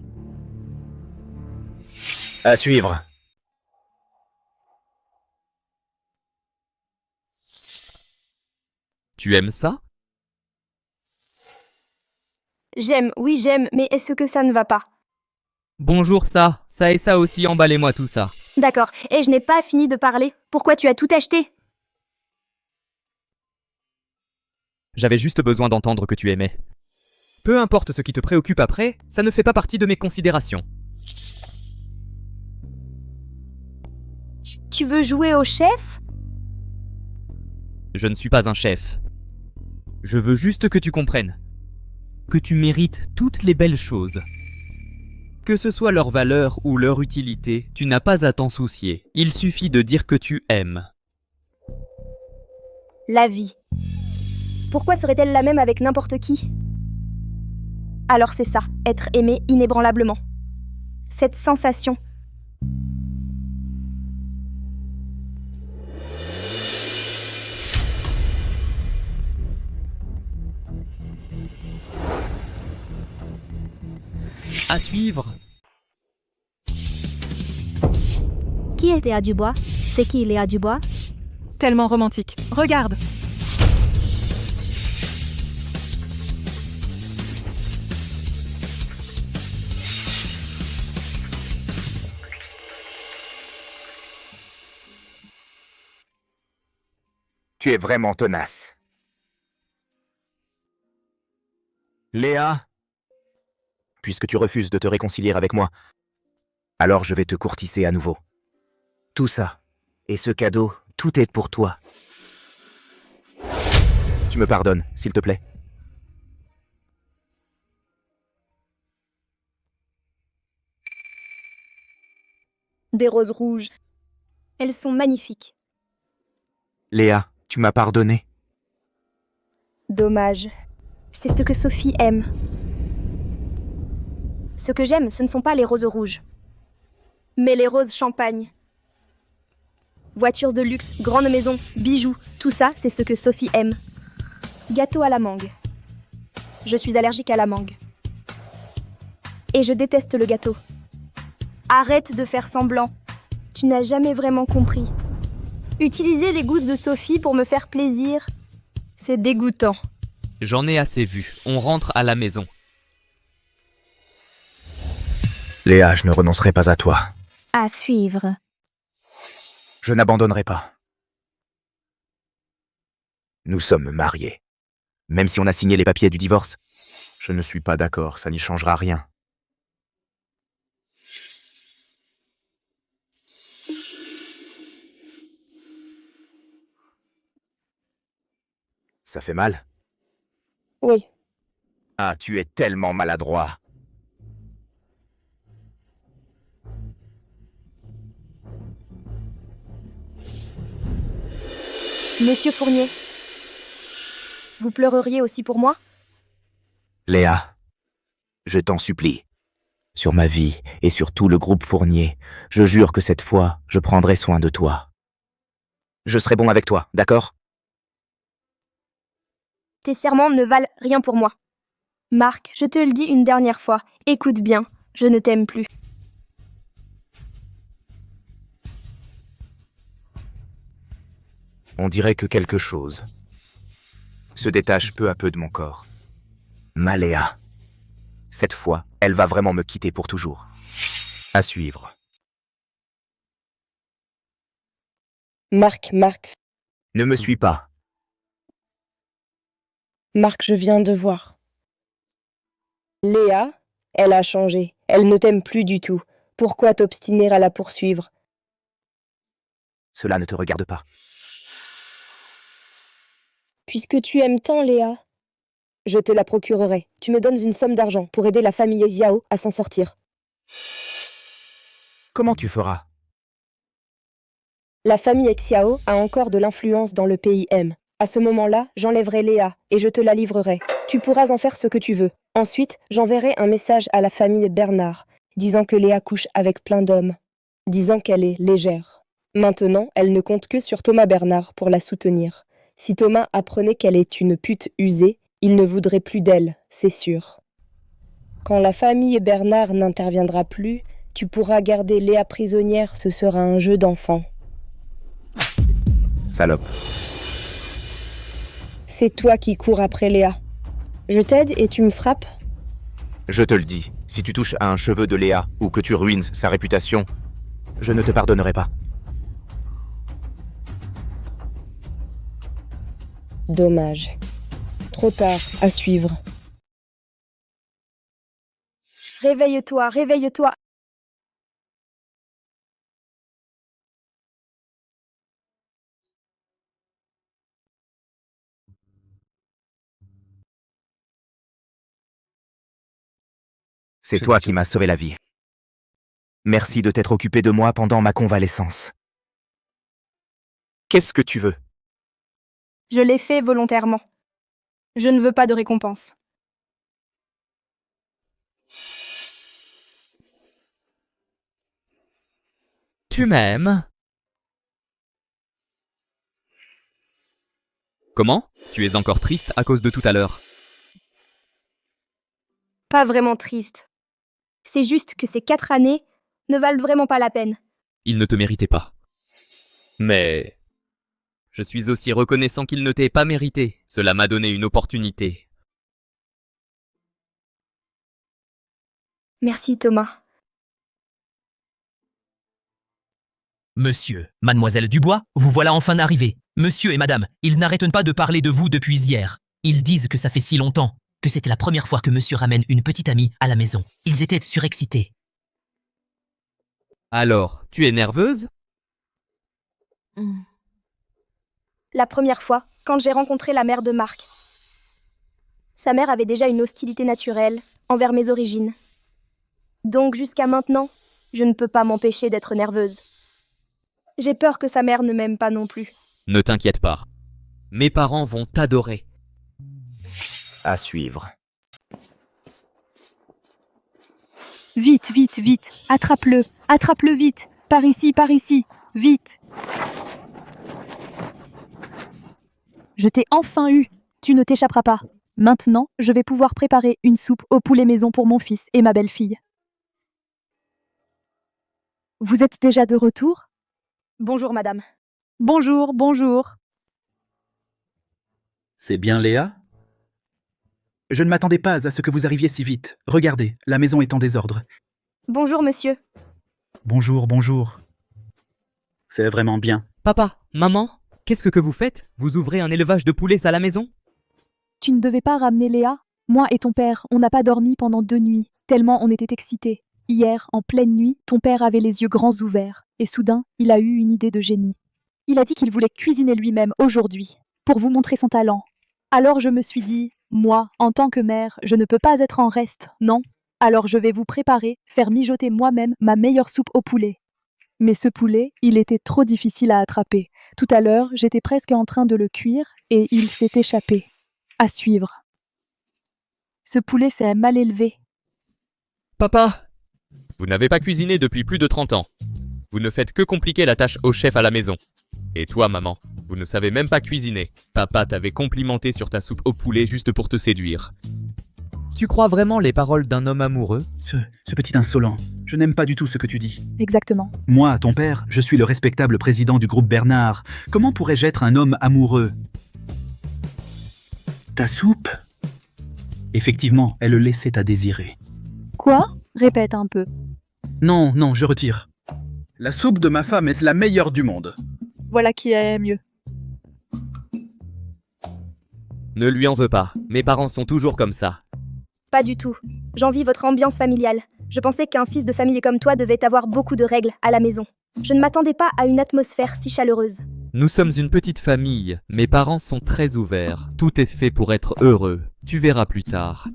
À suivre. Tu aimes ça? J'aime, oui j'aime, mais est-ce que ça ne va pas? Bonjour ça et ça aussi, emballez-moi tout ça. D'accord, et je n'ai pas fini de parler. Pourquoi tu as tout acheté? J'avais juste besoin d'entendre que tu aimais. Peu importe ce qui te préoccupe après, ça ne fait pas partie de mes considérations. Tu veux jouer au chef? Je ne suis pas un chef. Je veux juste que tu comprennes. Que tu mérites toutes les belles choses. Que ce soit leur valeur ou leur utilité, tu n'as pas à t'en soucier. Il suffit de dire que tu aimes. La vie. Pourquoi serait-elle la même avec n'importe qui? Alors c'est ça, être aimé inébranlablement. Cette sensation. À suivre. Qui est Léa Dubois? C'est qui Léa Dubois? Tellement romantique. Regarde. Tu es vraiment tenace. Léa, puisque tu refuses de te réconcilier avec moi, alors je vais te courtiser à nouveau. Tout ça, et ce cadeau, tout est pour toi. Tu me pardonnes, s'il te plaît. Des roses rouges. Elles sont magnifiques. Léa, tu m'as pardonné. Dommage. C'est ce que Sophie aime. Ce que j'aime, ce ne sont pas les roses rouges, mais les roses champagne. Voitures de luxe, grandes maisons, bijoux, tout ça, c'est ce que Sophie aime. Gâteau à la mangue. Je suis allergique à la mangue. Et je déteste le gâteau. Arrête de faire semblant. Tu n'as jamais vraiment compris. Utiliser les gouttes de Sophie pour me faire plaisir, c'est dégoûtant. J'en ai assez vu. On rentre à la maison. Léa, je ne renoncerai pas à toi. À suivre. Je n'abandonnerai pas. Nous sommes mariés. Même si on a signé les papiers du divorce. Je ne suis pas d'accord, ça n'y changera rien. Ça fait mal? Oui. Ah, tu es tellement maladroit. Monsieur Fournier, vous pleureriez aussi pour moi? Léa, je t'en supplie. Sur ma vie et sur tout le groupe Fournier, je jure que cette fois, je prendrai soin de toi. Je serai bon avec toi, d'accord? Tes serments ne valent rien pour moi. Marc, je te le dis une dernière fois, écoute bien, je ne t'aime plus. On dirait que quelque chose se détache peu à peu de mon corps. Ma Léa. Cette fois, elle va vraiment me quitter pour toujours. À suivre. Marc, Ne me suis pas. Marc, je viens de voir. Léa, elle a changé. Elle ne t'aime plus du tout. Pourquoi t'obstiner à la poursuivre? Cela ne te regarde pas. Puisque tu aimes tant Léa, je te la procurerai. Tu me donnes une somme d'argent pour aider la famille Xiao à s'en sortir. Comment tu feras? La famille Xiao a encore de l'influence dans le pays M. À ce moment-là, j'enlèverai Léa et je te la livrerai. Tu pourras en faire ce que tu veux. Ensuite, j'enverrai un message à la famille Bernard, disant que Léa couche avec plein d'hommes, disant qu'elle est légère. Maintenant, elle ne compte que sur Thomas Bernard pour la soutenir. Si Thomas apprenait qu'elle est une pute usée, il ne voudrait plus d'elle, c'est sûr. Quand la famille Bernard n'interviendra plus, tu pourras garder Léa prisonnière, ce sera un jeu d'enfant. Salope. C'est toi qui cours après Léa. Je t'aide et tu me frappes? Je te le dis, si tu touches à un cheveu de Léa ou que tu ruines sa réputation, je ne te pardonnerai pas. Dommage. Trop tard, à suivre. Réveille-toi, réveille-toi. C'est toi qui m'as sauvé la vie. Merci de t'être occupé de moi pendant ma convalescence. Qu'est-ce que tu veux? Je l'ai fait volontairement. Je ne veux pas de récompense. Tu m'aimes? Comment? Tu es encore triste à cause de tout à l'heure? Pas vraiment triste. C'est juste que ces 4 années ne valent vraiment pas la peine. Il ne te méritait pas. Mais je suis aussi reconnaissant qu'il ne t'ait pas mérité. Cela m'a donné une opportunité. Merci Thomas. Monsieur, mademoiselle Dubois, vous voilà enfin arrivés. Monsieur et madame, ils n'arrêtent pas de parler de vous depuis hier. Ils disent que ça fait si longtemps, que c'était la première fois que monsieur ramène une petite amie à la maison. Ils étaient surexcités. Alors, tu es nerveuse? La première fois, quand j'ai rencontré la mère de Marc. Sa mère avait déjà une hostilité naturelle envers mes origines. Donc jusqu'à maintenant, je ne peux pas m'empêcher d'être nerveuse. J'ai peur que sa mère ne m'aime pas non plus. Ne t'inquiète pas. Mes parents vont t'adorer. À suivre. Vite, vite, vite. Attrape-le. Attrape-le vite. Par ici, vite. Je t'ai enfin eu. Tu ne t'échapperas pas. Maintenant, je vais pouvoir préparer une soupe au poulet maison pour mon fils et ma belle-fille. Vous êtes déjà de retour? Bonjour, madame. Bonjour, bonjour. C'est bien Léa? Je ne m'attendais pas à ce que vous arriviez si vite. Regardez, la maison est en désordre. Bonjour, monsieur. Bonjour, bonjour. C'est vraiment bien. Papa, maman, qu'est-ce que vous faites? Vous ouvrez un élevage de poulets à la maison? Tu ne devais pas ramener Léa? Moi et ton père, on n'a pas dormi pendant 2 nuits, tellement on était excités. Hier, en pleine nuit, ton père avait les yeux grands ouverts, et soudain, il a eu une idée de génie. Il a dit qu'il voulait cuisiner lui-même aujourd'hui, pour vous montrer son talent. Alors je me suis dit, moi, en tant que mère, je ne peux pas être en reste, non? Alors je vais vous préparer, faire mijoter moi-même ma meilleure soupe au poulet. Mais ce poulet, il était trop difficile à attraper. Tout à l'heure, j'étais presque en train de le cuire, et il s'est échappé. À suivre. Ce poulet s'est mal élevé. Papa! Vous n'avez pas cuisiné depuis plus de 30 ans. Vous ne faites que compliquer la tâche au chef à la maison. Et toi, maman, vous ne savez même pas cuisiner. Papa t'avait complimenté sur ta soupe au poulet juste pour te séduire. Tu crois vraiment les paroles d'un homme amoureux? Ce petit insolent, je n'aime pas du tout ce que tu dis. Exactement. Moi, ton père, je suis le respectable président du groupe Bernard. Comment pourrais-je être un homme amoureux? Ta soupe? Effectivement, elle laissait à désirer. Quoi? Répète un peu. Non, non, je retire. La soupe de ma femme est la meilleure du monde. Voilà qui est mieux. Ne lui en veux pas. Mes parents sont toujours comme ça. Pas du tout. J'envie votre ambiance familiale. Je pensais qu'un fils de famille comme toi devait avoir beaucoup de règles à la maison. Je ne m'attendais pas à une atmosphère si chaleureuse. Nous sommes une petite famille. Mes parents sont très ouverts. Tout est fait pour être heureux. Tu verras plus tard.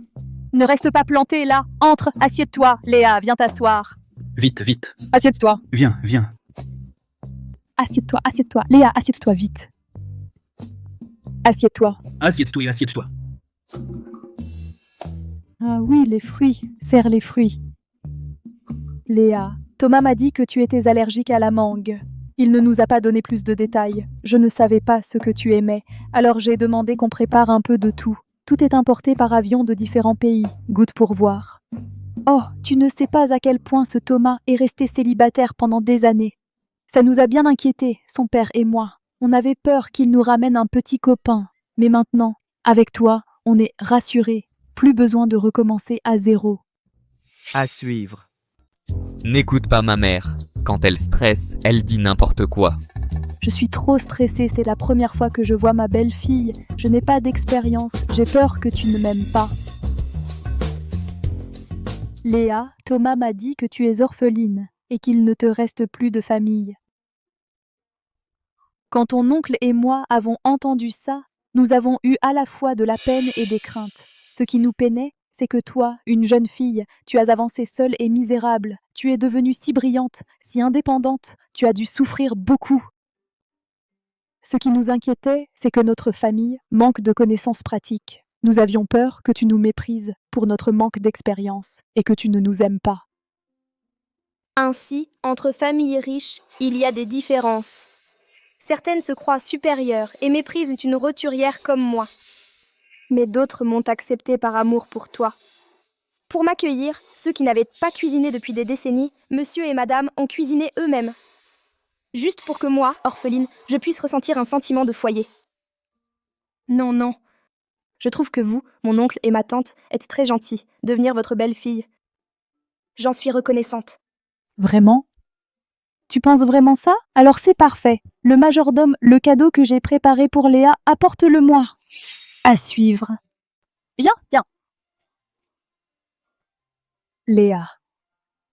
Ne reste pas planté là. Entre, assieds-toi. Léa, viens t'asseoir. Vite, vite. Assieds-toi. Viens, viens. Assieds-toi, assieds-toi. Léa, assieds-toi vite. Assieds-toi. Assieds-toi et assieds-toi. Ah oui, les fruits. Serre les fruits. Léa, Thomas m'a dit que tu étais allergique à la mangue. Il ne nous a pas donné plus de détails. Je ne savais pas ce que tu aimais, alors j'ai demandé qu'on prépare un peu de tout. Tout est importé par avion de différents pays. Goûte pour voir. Oh, tu ne sais pas à quel point ce Thomas est resté célibataire pendant des années. Ça nous a bien inquiétés, son père et moi. On avait peur qu'il nous ramène un petit copain. Mais maintenant, avec toi, on est rassurés. Plus besoin de recommencer à zéro. À suivre. N'écoute pas ma mère. Quand elle stresse, elle dit n'importe quoi. Je suis trop stressée, c'est la première fois que je vois ma belle-fille. Je n'ai pas d'expérience, j'ai peur que tu ne m'aimes pas. Léa, Thomas m'a dit que tu es orpheline et qu'il ne te reste plus de famille. Quand ton oncle et moi avons entendu ça, nous avons eu à la fois de la peine et des craintes. Ce qui nous peinait, c'est que toi, une jeune fille, tu as avancé seule et misérable. Tu es devenue si brillante, si indépendante, tu as dû souffrir beaucoup. Ce qui nous inquiétait, c'est que notre famille manque de connaissances pratiques. Nous avions peur que tu nous méprises pour notre manque d'expérience et que tu ne nous aimes pas. Ainsi, entre familles riches, il y a des différences. Certaines se croient supérieures et méprisent une roturière comme moi. Mais d'autres m'ont accepté par amour pour toi. Pour m'accueillir, ceux qui n'avaient pas cuisiné depuis des décennies, monsieur et madame ont cuisiné eux-mêmes. Juste pour que moi, orpheline, je puisse ressentir un sentiment de foyer. Non, non. Je trouve que vous, mon oncle et ma tante, êtes très gentils, devenir votre belle-fille. J'en suis reconnaissante. Vraiment? Tu penses vraiment ça? Alors c'est parfait. Le majordome, le cadeau que j'ai préparé pour Léa, apporte-le-moi. À suivre. Viens, viens. Léa.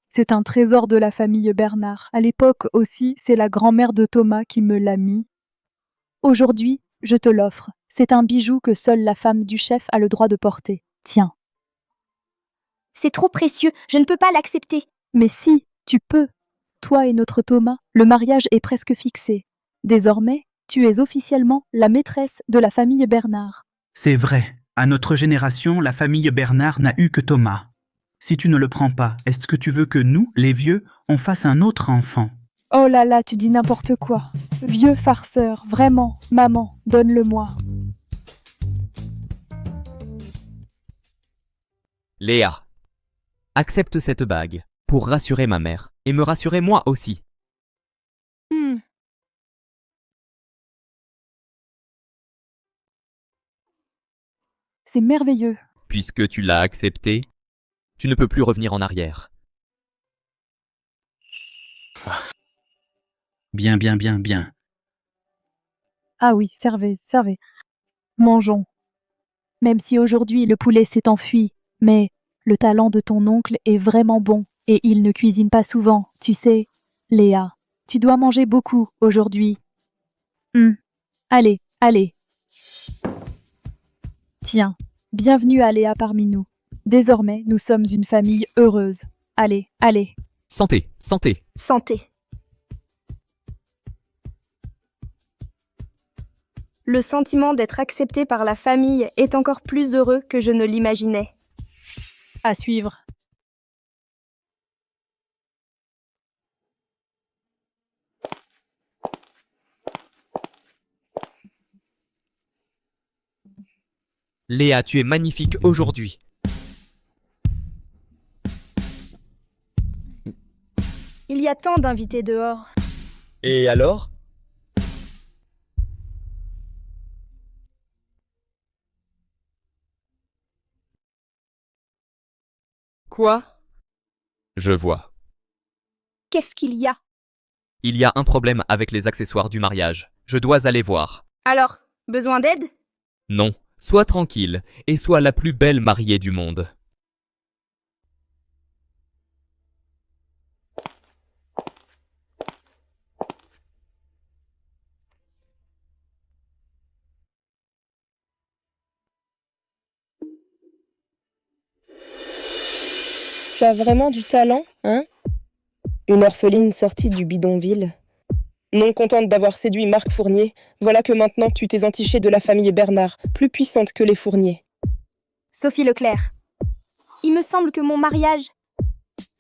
C'est un trésor de la famille Bernard. À l'époque aussi, c'est la grand-mère de Thomas qui me l'a mis. Aujourd'hui, je te l'offre. C'est un bijou que seule la femme du chef a le droit de porter. Tiens. C'est trop précieux, je ne peux pas l'accepter. Mais si, tu peux. Toi et notre Thomas, le mariage est presque fixé. Désormais, tu es officiellement la maîtresse de la famille Bernard. C'est vrai. À notre génération, la famille Bernard n'a eu que Thomas. Si tu ne le prends pas, est-ce que tu veux que nous, les vieux, on fasse un autre enfant? Oh là là, tu dis n'importe quoi. Vieux farceur, vraiment, maman, donne-le-moi. Léa, accepte cette bague pour rassurer ma mère et me rassurer moi aussi. C'est merveilleux. Puisque tu l'as accepté, tu ne peux plus revenir en arrière. Bien, bien, bien, bien. Ah oui, servez, servez. Mangeons. Même si aujourd'hui le poulet s'est enfui, mais le talent de ton oncle est vraiment bon et il ne cuisine pas souvent, tu sais. Léa, tu dois manger beaucoup aujourd'hui. Allez, allez. Tiens, bienvenue à Léa parmi nous. Désormais, nous sommes une famille heureuse. Allez, allez. Santé, santé. Santé. Le sentiment d'être accepté par la famille est encore plus heureux que je ne l'imaginais. À suivre. Léa, tu es magnifique aujourd'hui. Il y a tant d'invités dehors. Et alors? Quoi? Je vois. Qu'est-ce qu'il y a? Il y a un problème avec les accessoires du mariage. Je dois aller voir. Alors, besoin d'aide? Non, sois tranquille et sois la plus belle mariée du monde. Tu as vraiment du talent, hein? Une orpheline sortie du bidonville. Non contente d'avoir séduit Marc Fournier, voilà que maintenant tu t'es entichée de la famille Bernard, plus puissante que les Fournier. Sophie Leclerc. Il me semble que mon mariage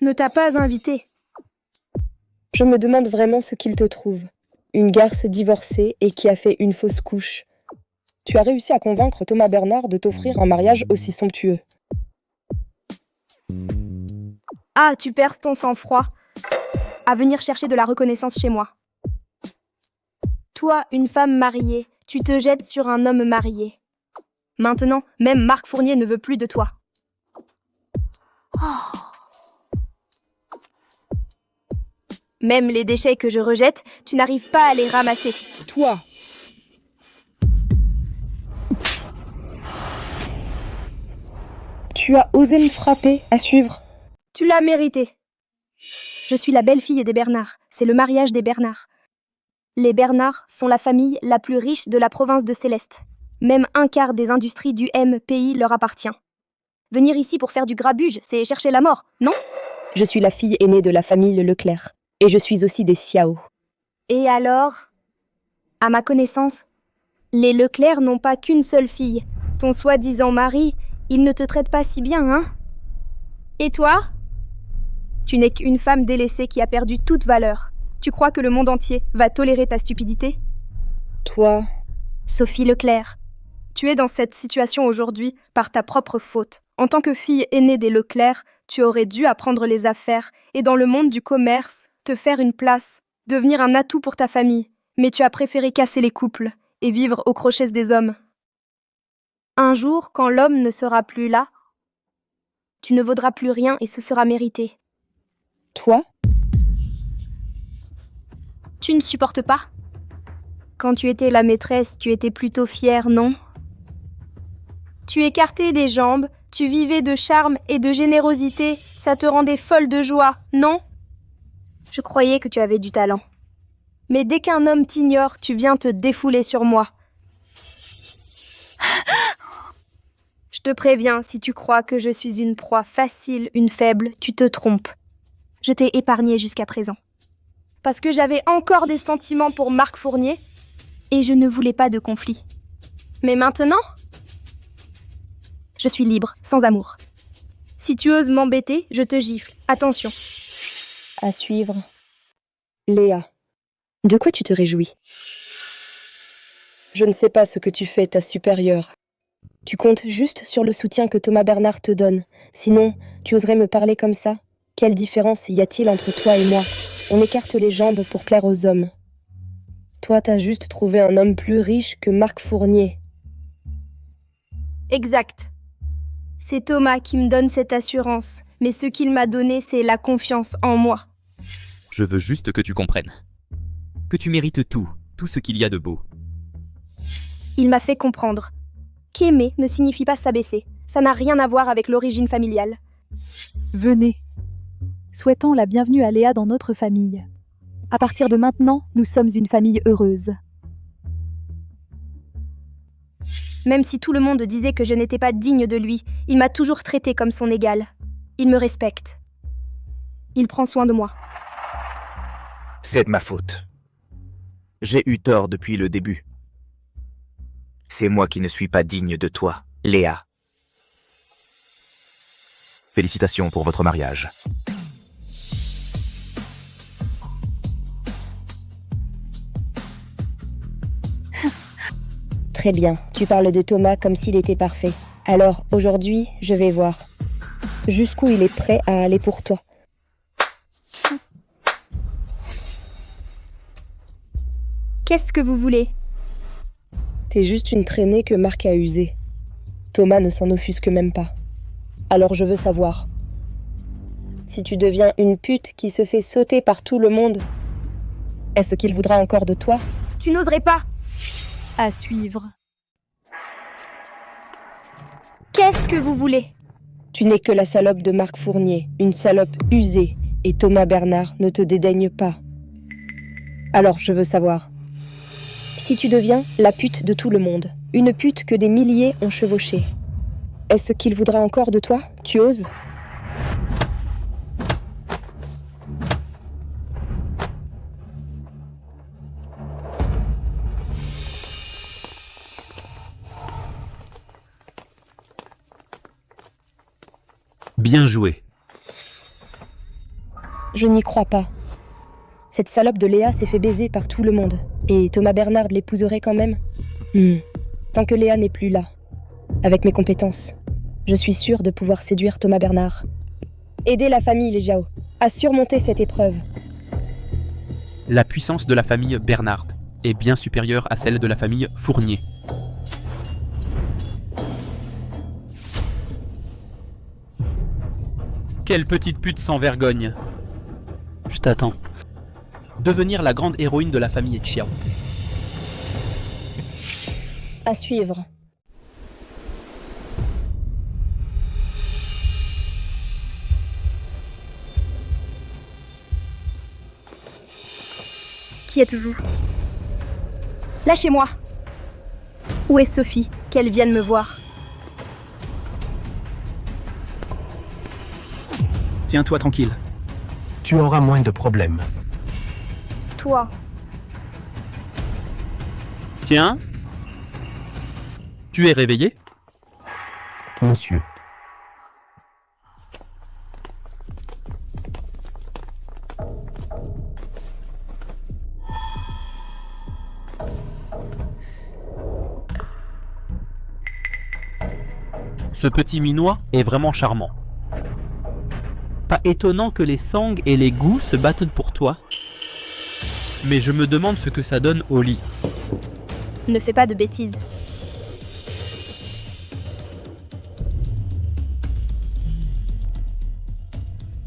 ne t'a pas invitée. Je me demande vraiment ce qu'il te trouve. Une garce divorcée et qui a fait une fausse couche. Tu as réussi à convaincre Thomas Bernard de t'offrir un mariage aussi somptueux. Ah, tu perces ton sang-froid à venir chercher de la reconnaissance chez moi. Toi, une femme mariée, tu te jettes sur un homme marié. Maintenant, même Marc Fournier ne veut plus de toi. Même les déchets que je rejette, tu n'arrives pas à les ramasser. Toi! Tu as osé me frapper, à suivre. Tu l'as mérité. Je suis la belle-fille des Bernard. C'est le mariage des Bernard. Les Bernard sont la famille la plus riche de la province de Céleste. Même un quart des industries du pays leur appartient. Venir ici pour faire du grabuge, c'est chercher la mort, non? Je suis la fille aînée de la famille Leclerc. Et je suis aussi des Xiao. Et alors? À ma connaissance, les Leclerc n'ont pas qu'une seule fille. Ton soi-disant mari, il ne te traite pas si bien, hein? Et toi? Tu n'es qu'une femme délaissée qui a perdu toute valeur. Tu crois que le monde entier va tolérer ta stupidité? Toi... Sophie Leclerc, tu es dans cette situation aujourd'hui par ta propre faute. En tant que fille aînée des Leclerc, tu aurais dû apprendre les affaires et dans le monde du commerce, te faire une place, devenir un atout pour ta famille. Mais tu as préféré casser les couples et vivre aux crochets des hommes. Un jour, quand l'homme ne sera plus là, tu ne vaudras plus rien et ce sera mérité. Toi? Tu ne supportes pas? Quand tu étais la maîtresse, tu étais plutôt fière, non? Tu écartais les jambes, tu vivais de charme et de générosité, ça te rendait folle de joie, non? Je croyais que tu avais du talent. Mais dès qu'un homme t'ignore, tu viens te défouler sur moi. Je te préviens, si tu crois que je suis une proie facile, une faible, tu te trompes. Je t'ai épargné jusqu'à présent. Parce que j'avais encore des sentiments pour Marc Fournier et je ne voulais pas de conflit. Mais maintenant, je suis libre, sans amour. Si tu oses m'embêter, je te gifle. Attention. À suivre. Léa, de quoi tu te réjouis? Je ne sais pas ce que tu fais, ta supérieure. Tu comptes juste sur le soutien que Thomas Bernard te donne. Sinon, tu oserais me parler comme ça? Quelle différence y a-t-il entre toi et moi? On écarte les jambes pour plaire aux hommes. Toi, t'as juste trouvé un homme plus riche que Marc Fournier. Exact. C'est Thomas qui me donne cette assurance, mais ce qu'il m'a donné, c'est la confiance en moi. Je veux juste que tu comprennes. Que tu mérites tout ce qu'il y a de beau. Il m'a fait comprendre qu'aimer ne signifie pas s'abaisser. Ça n'a rien à voir avec l'origine familiale. Venez. Souhaitons la bienvenue à Léa dans notre famille. À partir de maintenant, nous sommes une famille heureuse. Même si tout le monde disait que je n'étais pas digne de lui, il m'a toujours traité comme son égal. Il me respecte. Il prend soin de moi. C'est de ma faute. J'ai eu tort depuis le début. C'est moi qui ne suis pas digne de toi, Léa. Félicitations pour votre mariage. Très bien, tu parles de Thomas comme s'il était parfait. Alors, aujourd'hui, je vais voir jusqu'où il est prêt à aller pour toi. Qu'est-ce que vous voulez? T'es juste une traînée que Marc a usée. Thomas ne s'en offusque même pas. Alors je veux savoir. Si tu deviens une pute qui se fait sauter par tout le monde, est-ce qu'il voudra encore de toi? Tu n'oserais pas. À suivre. Qu'est-ce que vous voulez? Tu n'es que la salope de Marc Fournier, une salope usée, et Thomas Bernard ne te dédaigne pas. Alors je veux savoir. Si tu deviens la pute de tout le monde, une pute que des milliers ont chevauchée, est-ce qu'il voudra encore de toi? Tu oses? Bien joué. Je n'y crois pas. Cette salope de Léa s'est fait baiser par tout le monde. Et Thomas Bernard l'épouserait quand même? Tant que Léa n'est plus là, avec mes compétences, je suis sûre de pouvoir séduire Thomas Bernard. Aidez la famille, les Jao, à surmonter cette épreuve. La puissance de la famille Bernard est bien supérieure à celle de la famille Fournier. Quelle petite pute sans vergogne. Je t'attends. Devenir la grande héroïne de la famille Chiao. À suivre. Qui êtes-vous? Lâchez-moi. Où est Sophie? Qu'elle vienne me voir. Tiens-toi tranquille. Tu auras moins de problèmes. Toi. Tiens. Tu es réveillé? Monsieur. Ce petit minois est vraiment charmant. Pas étonnant que les sangs et les goûts se battent pour toi. Mais je me demande ce que ça donne au lit. Ne fais pas de bêtises.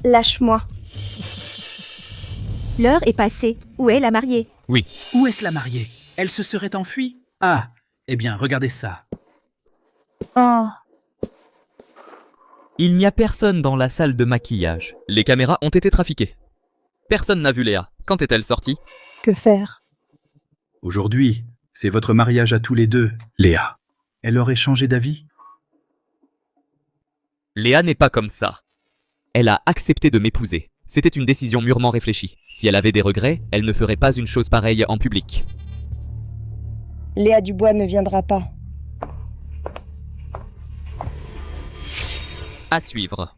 Lâche-moi. L'heure est passée. Où est la mariée? Oui. Où est-ce la mariée? Elle se serait enfuie? Ah, eh bien, regardez ça. Oh, Il n'y a personne dans la salle de maquillage. Les caméras ont été trafiquées. Personne n'a vu Léa. Quand est-elle sortie? que faire? Aujourd'hui, c'est votre mariage à tous les deux, Léa. Elle aurait changé d'avis? Léa n'est pas comme ça. Elle a accepté de m'épouser. C'était une décision mûrement réfléchie. Si elle avait des regrets, elle ne ferait pas une chose pareille en public. Léa Dubois ne viendra pas. À suivre.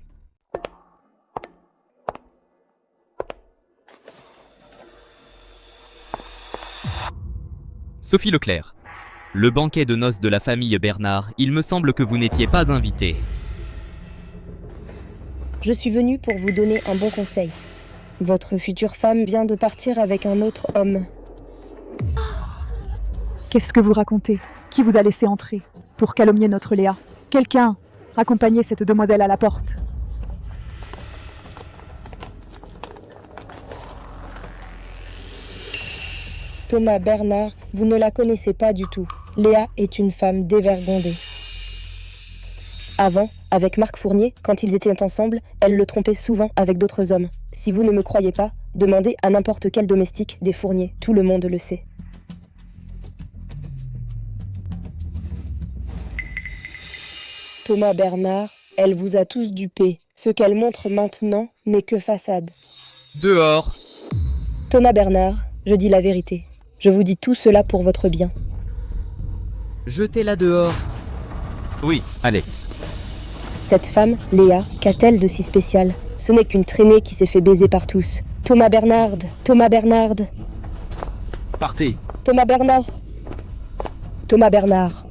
Sophie Leclerc. Le banquet de noces de la famille Bernard, il me semble que vous n'étiez pas invitée. Je suis venue pour vous donner un bon conseil. Votre future femme vient de partir avec un autre homme. Qu'est-ce que vous racontez? Qui vous a laissé entrer pour calomnier notre Léa? Quelqu'un, raccompagnez cette demoiselle à la porte. Thomas Bernard, vous ne la connaissez pas du tout. Léa est une femme dévergondée. Avant, avec Marc Fournier, quand ils étaient ensemble, elle le trompait souvent avec d'autres hommes. Si vous ne me croyez pas, demandez à n'importe quel domestique des Fournier, tout le monde le sait. Thomas Bernard, elle vous a tous dupés. Ce qu'elle montre maintenant n'est que façade. Dehors. Thomas Bernard, je dis la vérité. Je vous dis tout cela pour votre bien. Jetez-la dehors. Oui, allez. Cette femme, Léa, qu'a-t-elle de si spécial? Ce n'est qu'une traînée qui s'est fait baiser par tous. Thomas Bernard, Thomas Bernard, Partez. Thomas Bernard, Thomas Bernard.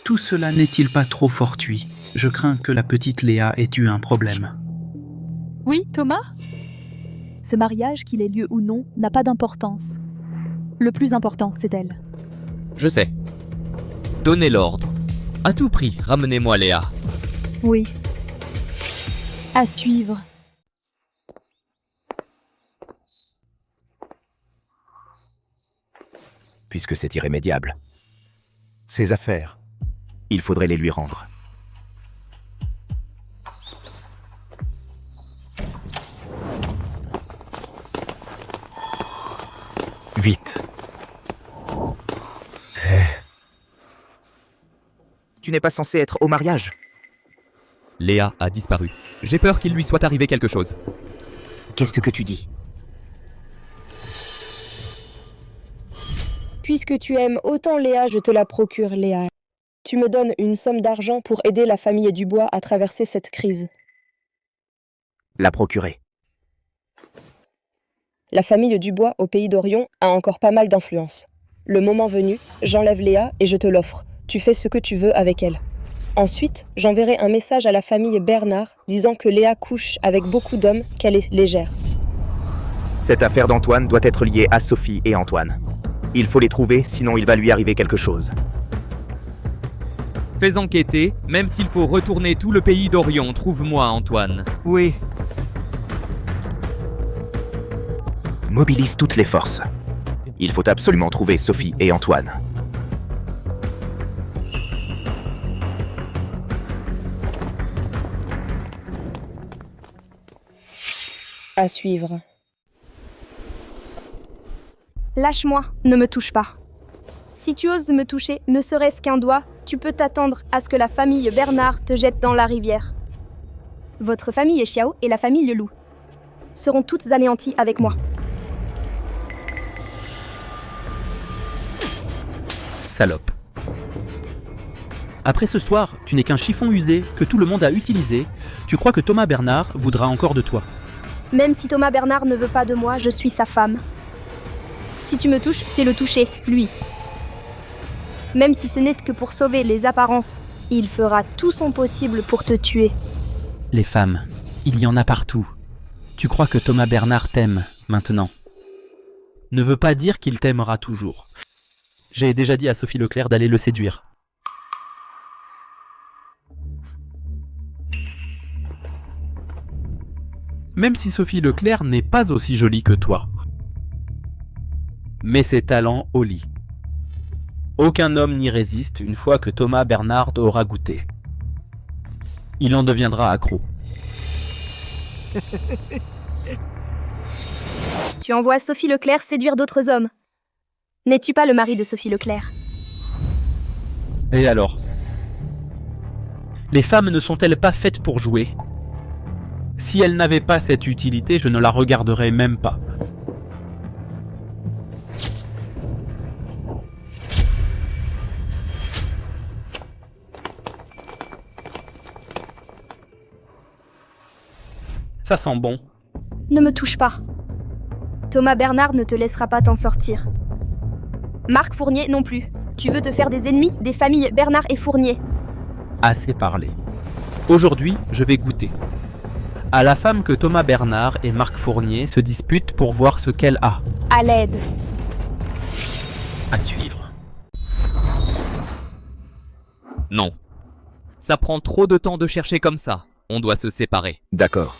Tout cela n'est-il pas trop fortuit? Je crains que la petite Léa ait eu un problème. Oui, Thomas? Ce mariage, qu'il ait lieu ou non, n'a pas d'importance. Le plus important, c'est elle. Je sais. Donnez l'ordre. À tout prix, ramenez-moi Léa. Oui. À suivre. Puisque c'est irrémédiable. Ses affaires, il faudrait les lui rendre. Vite. Tu n'es pas censé être au mariage. Léa a disparu. J'ai peur qu'il lui soit arrivé quelque chose. Qu'est-ce que tu dis? Puisque tu aimes autant Léa, je te la procure, Léa. Tu me donnes une somme d'argent pour aider la famille Dubois à traverser cette crise. La procurer. La famille Dubois au pays d'Orion a encore pas mal d'influence. Le moment venu, j'enlève Léa et je te l'offre. Tu fais ce que tu veux avec elle. Ensuite, j'enverrai un message à la famille Bernard disant que Léa couche avec beaucoup d'hommes, qu'elle est légère. Cette affaire d'Antoine doit être liée à Sophie et Antoine. Il faut les trouver, sinon il va lui arriver quelque chose. Fais enquêter, même s'il faut retourner tout le pays d'Orion, trouve-moi Antoine. Oui. Mobilise toutes les forces. Il faut absolument trouver Sophie et Antoine. À suivre. Lâche-moi, ne me touche pas. Si tu oses me toucher, ne serait-ce qu'un doigt, tu peux t'attendre à ce que la famille Bernard te jette dans la rivière. Votre famille Xiao et la famille Loup seront toutes anéanties avec moi. Salope. Après ce soir, tu n'es qu'un chiffon usé que tout le monde a utilisé. Tu crois que Thomas Bernard voudra encore de toi. Même si Thomas Bernard ne veut pas de moi, je suis sa femme. Si tu me touches, c'est le toucher, lui. Même si ce n'est que pour sauver les apparences, il fera tout son possible pour te tuer. Les femmes, il y en a partout. Tu crois que Thomas Bernard t'aime, maintenant. Ne veut pas dire qu'il t'aimera toujours. J'ai déjà dit à Sophie Leclerc d'aller le séduire. même si Sophie Leclerc n'est pas aussi jolie que toi. Mais ses talents au lit. Aucun homme n'y résiste une fois que Thomas Bernard aura goûté. Il en deviendra accro. Tu envoies Sophie Leclerc séduire d'autres hommes. N'es-tu pas le mari de Sophie Leclerc? Et alors? Les femmes ne sont-elles pas faites pour jouer? Si elles n'avaient pas cette utilité, je ne la regarderais même pas. Ça sent bon. Ne me touche pas. Thomas Bernard ne te laissera pas t'en sortir. Marc Fournier non plus. Tu veux te faire des ennemis des familles Bernard et Fournier. Assez parlé. Aujourd'hui, je vais goûter. À la femme que Thomas Bernard et Marc Fournier se disputent pour voir ce qu'elle a. À l'aide. À suivre. Non. Ça prend trop de temps de chercher comme ça. On doit se séparer. D'accord.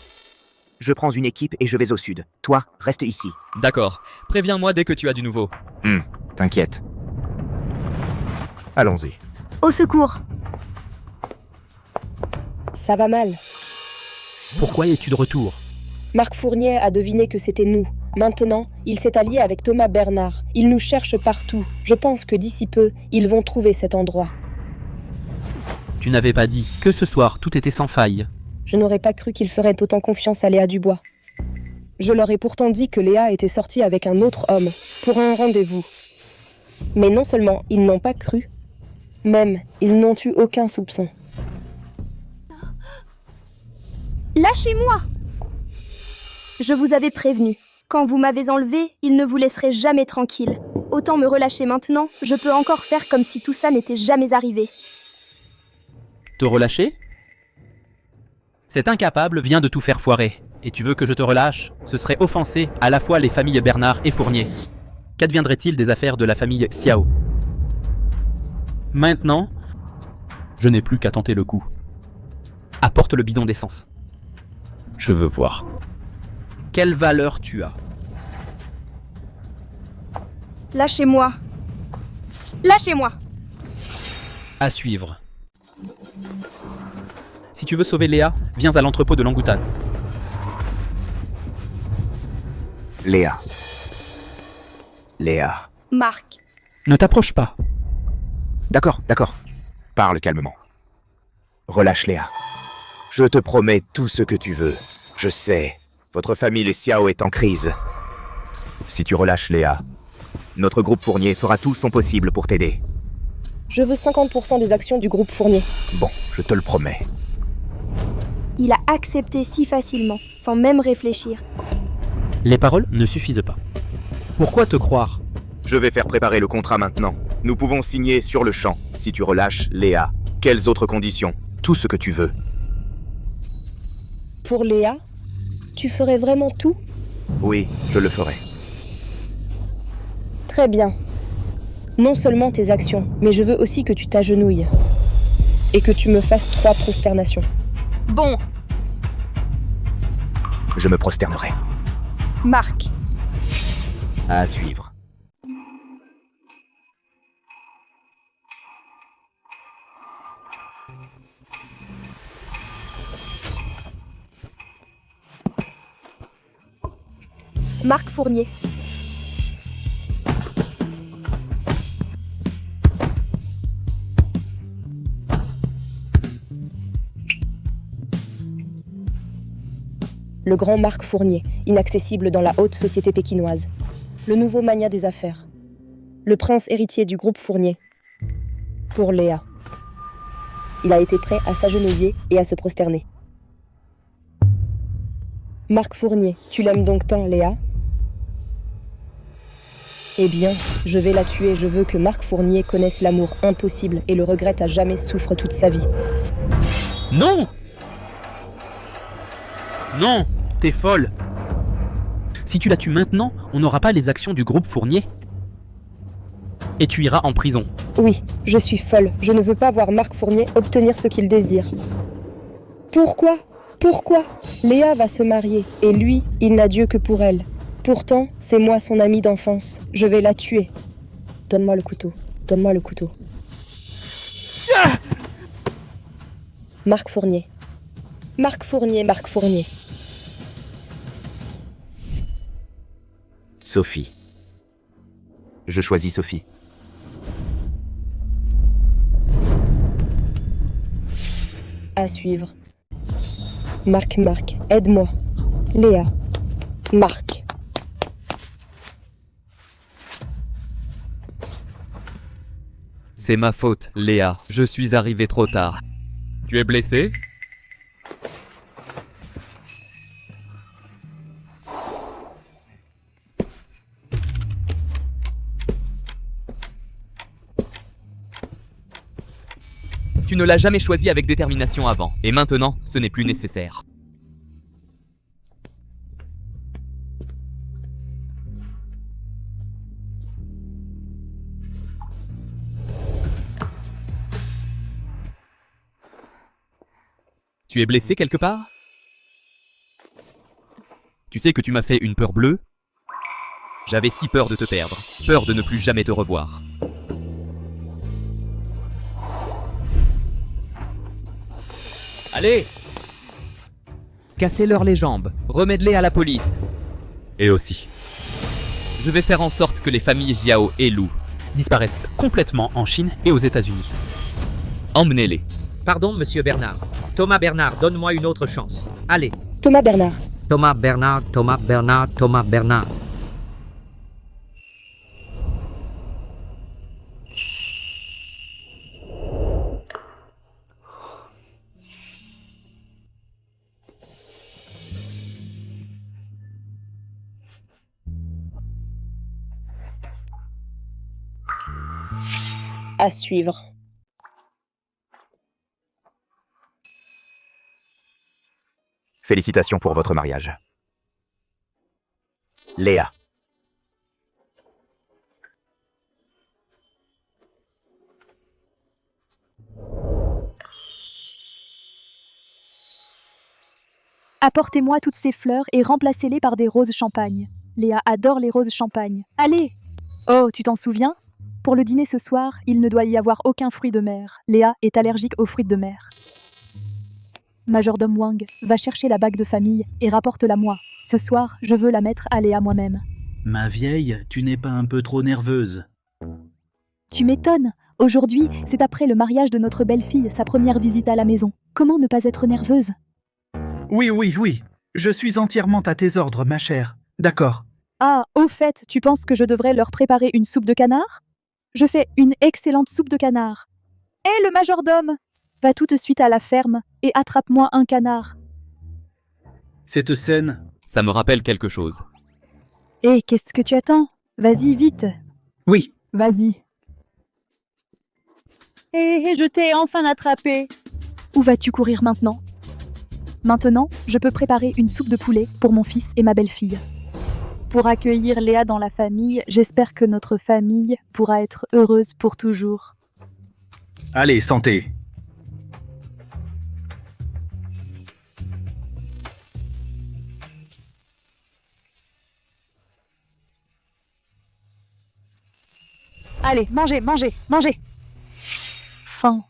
Je prends une équipe et je vais au sud. Toi, reste ici. D'accord. Préviens-moi dès que tu as du nouveau. T'inquiète. Allons-y. Au secours. Ça va mal. Pourquoi es-tu de retour? Marc Fournier a deviné que c'était nous. Maintenant, il s'est allié avec Thomas Bernard. Il nous cherche partout. Je pense que d'ici peu, ils vont trouver cet endroit. Tu n'avais pas dit que ce soir tout était sans faille. Je n'aurais pas cru qu'ils feraient autant confiance à Léa Dubois. Je leur ai pourtant dit que Léa était sortie avec un autre homme, pour un rendez-vous. Mais non seulement ils n'ont pas cru, même ils n'ont eu aucun soupçon. Lâchez-moi! Je vous avais prévenu. Quand vous m'avez enlevé, ils ne vous laisseraient jamais tranquille. Autant me relâcher maintenant, je peux encore faire comme si tout ça n'était jamais arrivé. Te relâcher? Cet incapable vient de tout faire foirer. Et tu veux que je te relâche? Ce serait offenser à la fois les familles Bernard et Fournier. Qu'adviendrait-il des affaires de la famille Xiao? Maintenant, je n'ai plus qu'à tenter le coup. Apporte le bidon d'essence. Je veux voir. Quelle valeur tu as? Lâchez-moi. Lâchez-moi. À suivre. Si tu veux sauver Léa, viens à l'entrepôt de Langoutane. Léa. Léa. Marc. Ne t'approche pas. D'accord. Parle calmement. Relâche Léa. Je te promets tout ce que tu veux. Je sais, votre famille les Xiao est en crise. Si tu relâches Léa, notre groupe Fournier fera tout son possible pour t'aider. Je veux 50% des actions du groupe Fournier. Bon, je te le promets. Il a accepté si facilement, sans même réfléchir. Les paroles ne suffisent pas. Pourquoi te croire? Je vais faire préparer le contrat maintenant. Nous pouvons signer sur le champ, si tu relâches Léa. Quelles autres conditions? Tout ce que tu veux. Pour Léa, tu ferais vraiment tout? Oui, je le ferai. Très bien. Non seulement tes actions, mais je veux aussi que tu t'agenouilles. Et que tu me fasses 3 prosternations. Bon. Je me prosternerai. Marc. À suivre. Marc Fournier. Le grand Marc Fournier, inaccessible dans la haute société pékinoise. Le nouveau magnat des affaires. Le prince héritier du groupe Fournier. Pour Léa. Il a été prêt à s'agenouiller et à se prosterner. Marc Fournier, tu l'aimes donc tant, Léa? Eh bien, je vais la tuer. Je veux que Marc Fournier connaisse l'amour impossible et le regrette à jamais, souffre toute sa vie. Non! Non! T'es folle! Si tu la tues maintenant, on n'aura pas les actions du groupe Fournier. Et tu iras en prison. Oui, je suis folle. Je ne veux pas voir Marc Fournier obtenir ce qu'il désire. Pourquoi Pourquoi? Léa va se marier, et lui, il n'a Dieu que pour elle. Pourtant, c'est moi son amie d'enfance. Je vais la tuer. Donne-moi le couteau. Donne-moi le couteau. Marc Fournier. Marc Fournier, Marc Fournier. Sophie. Je choisis Sophie. À suivre. Marc, aide-moi. Léa. Marc. C'est ma faute, Léa. Je suis arrivé trop tard. Tu es blessé? Tu ne l'as jamais choisi avec détermination avant, et maintenant, ce n'est plus nécessaire. Tu es blessé quelque part? Tu sais que tu m'as fait une peur bleue? J'avais si peur de te perdre, peur de ne plus jamais te revoir. Allez! Cassez-leur les jambes, remets-les à la police. Et aussi. Je vais faire en sorte que les familles Jiao et Lu disparaissent complètement en Chine et aux États-Unis. Emmenez-les. Pardon, monsieur Bernard. Thomas Bernard, donne-moi une autre chance. Allez. Thomas Bernard. Thomas Bernard, Thomas Bernard, Thomas Bernard. À suivre. Félicitations pour votre mariage. Léa. Apportez-moi toutes ces fleurs et remplacez-les par des roses champagne. Léa adore les roses champagne. Allez! Oh, tu t'en souviens? Pour le dîner ce soir, il ne doit y avoir aucun fruit de mer. Léa est allergique aux fruits de mer. Majordome Wang, va chercher la bague de famille et rapporte-la moi. Ce soir, je veux la mettre à Léa moi-même. Ma vieille, tu n'es pas un peu trop nerveuse? Tu m'étonnes. Aujourd'hui, c'est après le mariage de notre belle-fille, sa première visite à la maison. Comment ne pas être nerveuse? Oui. Je suis entièrement à tes ordres, ma chère. D'accord. Ah, au fait, tu penses que je devrais leur préparer une soupe de canard? Je fais une excellente soupe de canard. Hé, le majordome! Va tout de suite à la ferme et attrape-moi un canard. Cette scène... Ça me rappelle quelque chose. Hé, qu'est-ce que tu attends? Vas-y, vite. Oui. Vas-y. Hé, je t'ai enfin attrapé. Où vas-tu courir maintenant? Maintenant, je peux préparer une soupe de poulet pour mon fils et ma belle-fille. Pour accueillir Léa dans la famille, j'espère que notre famille pourra être heureuse pour toujours. Allez, santé. Allez, mangez. Faim.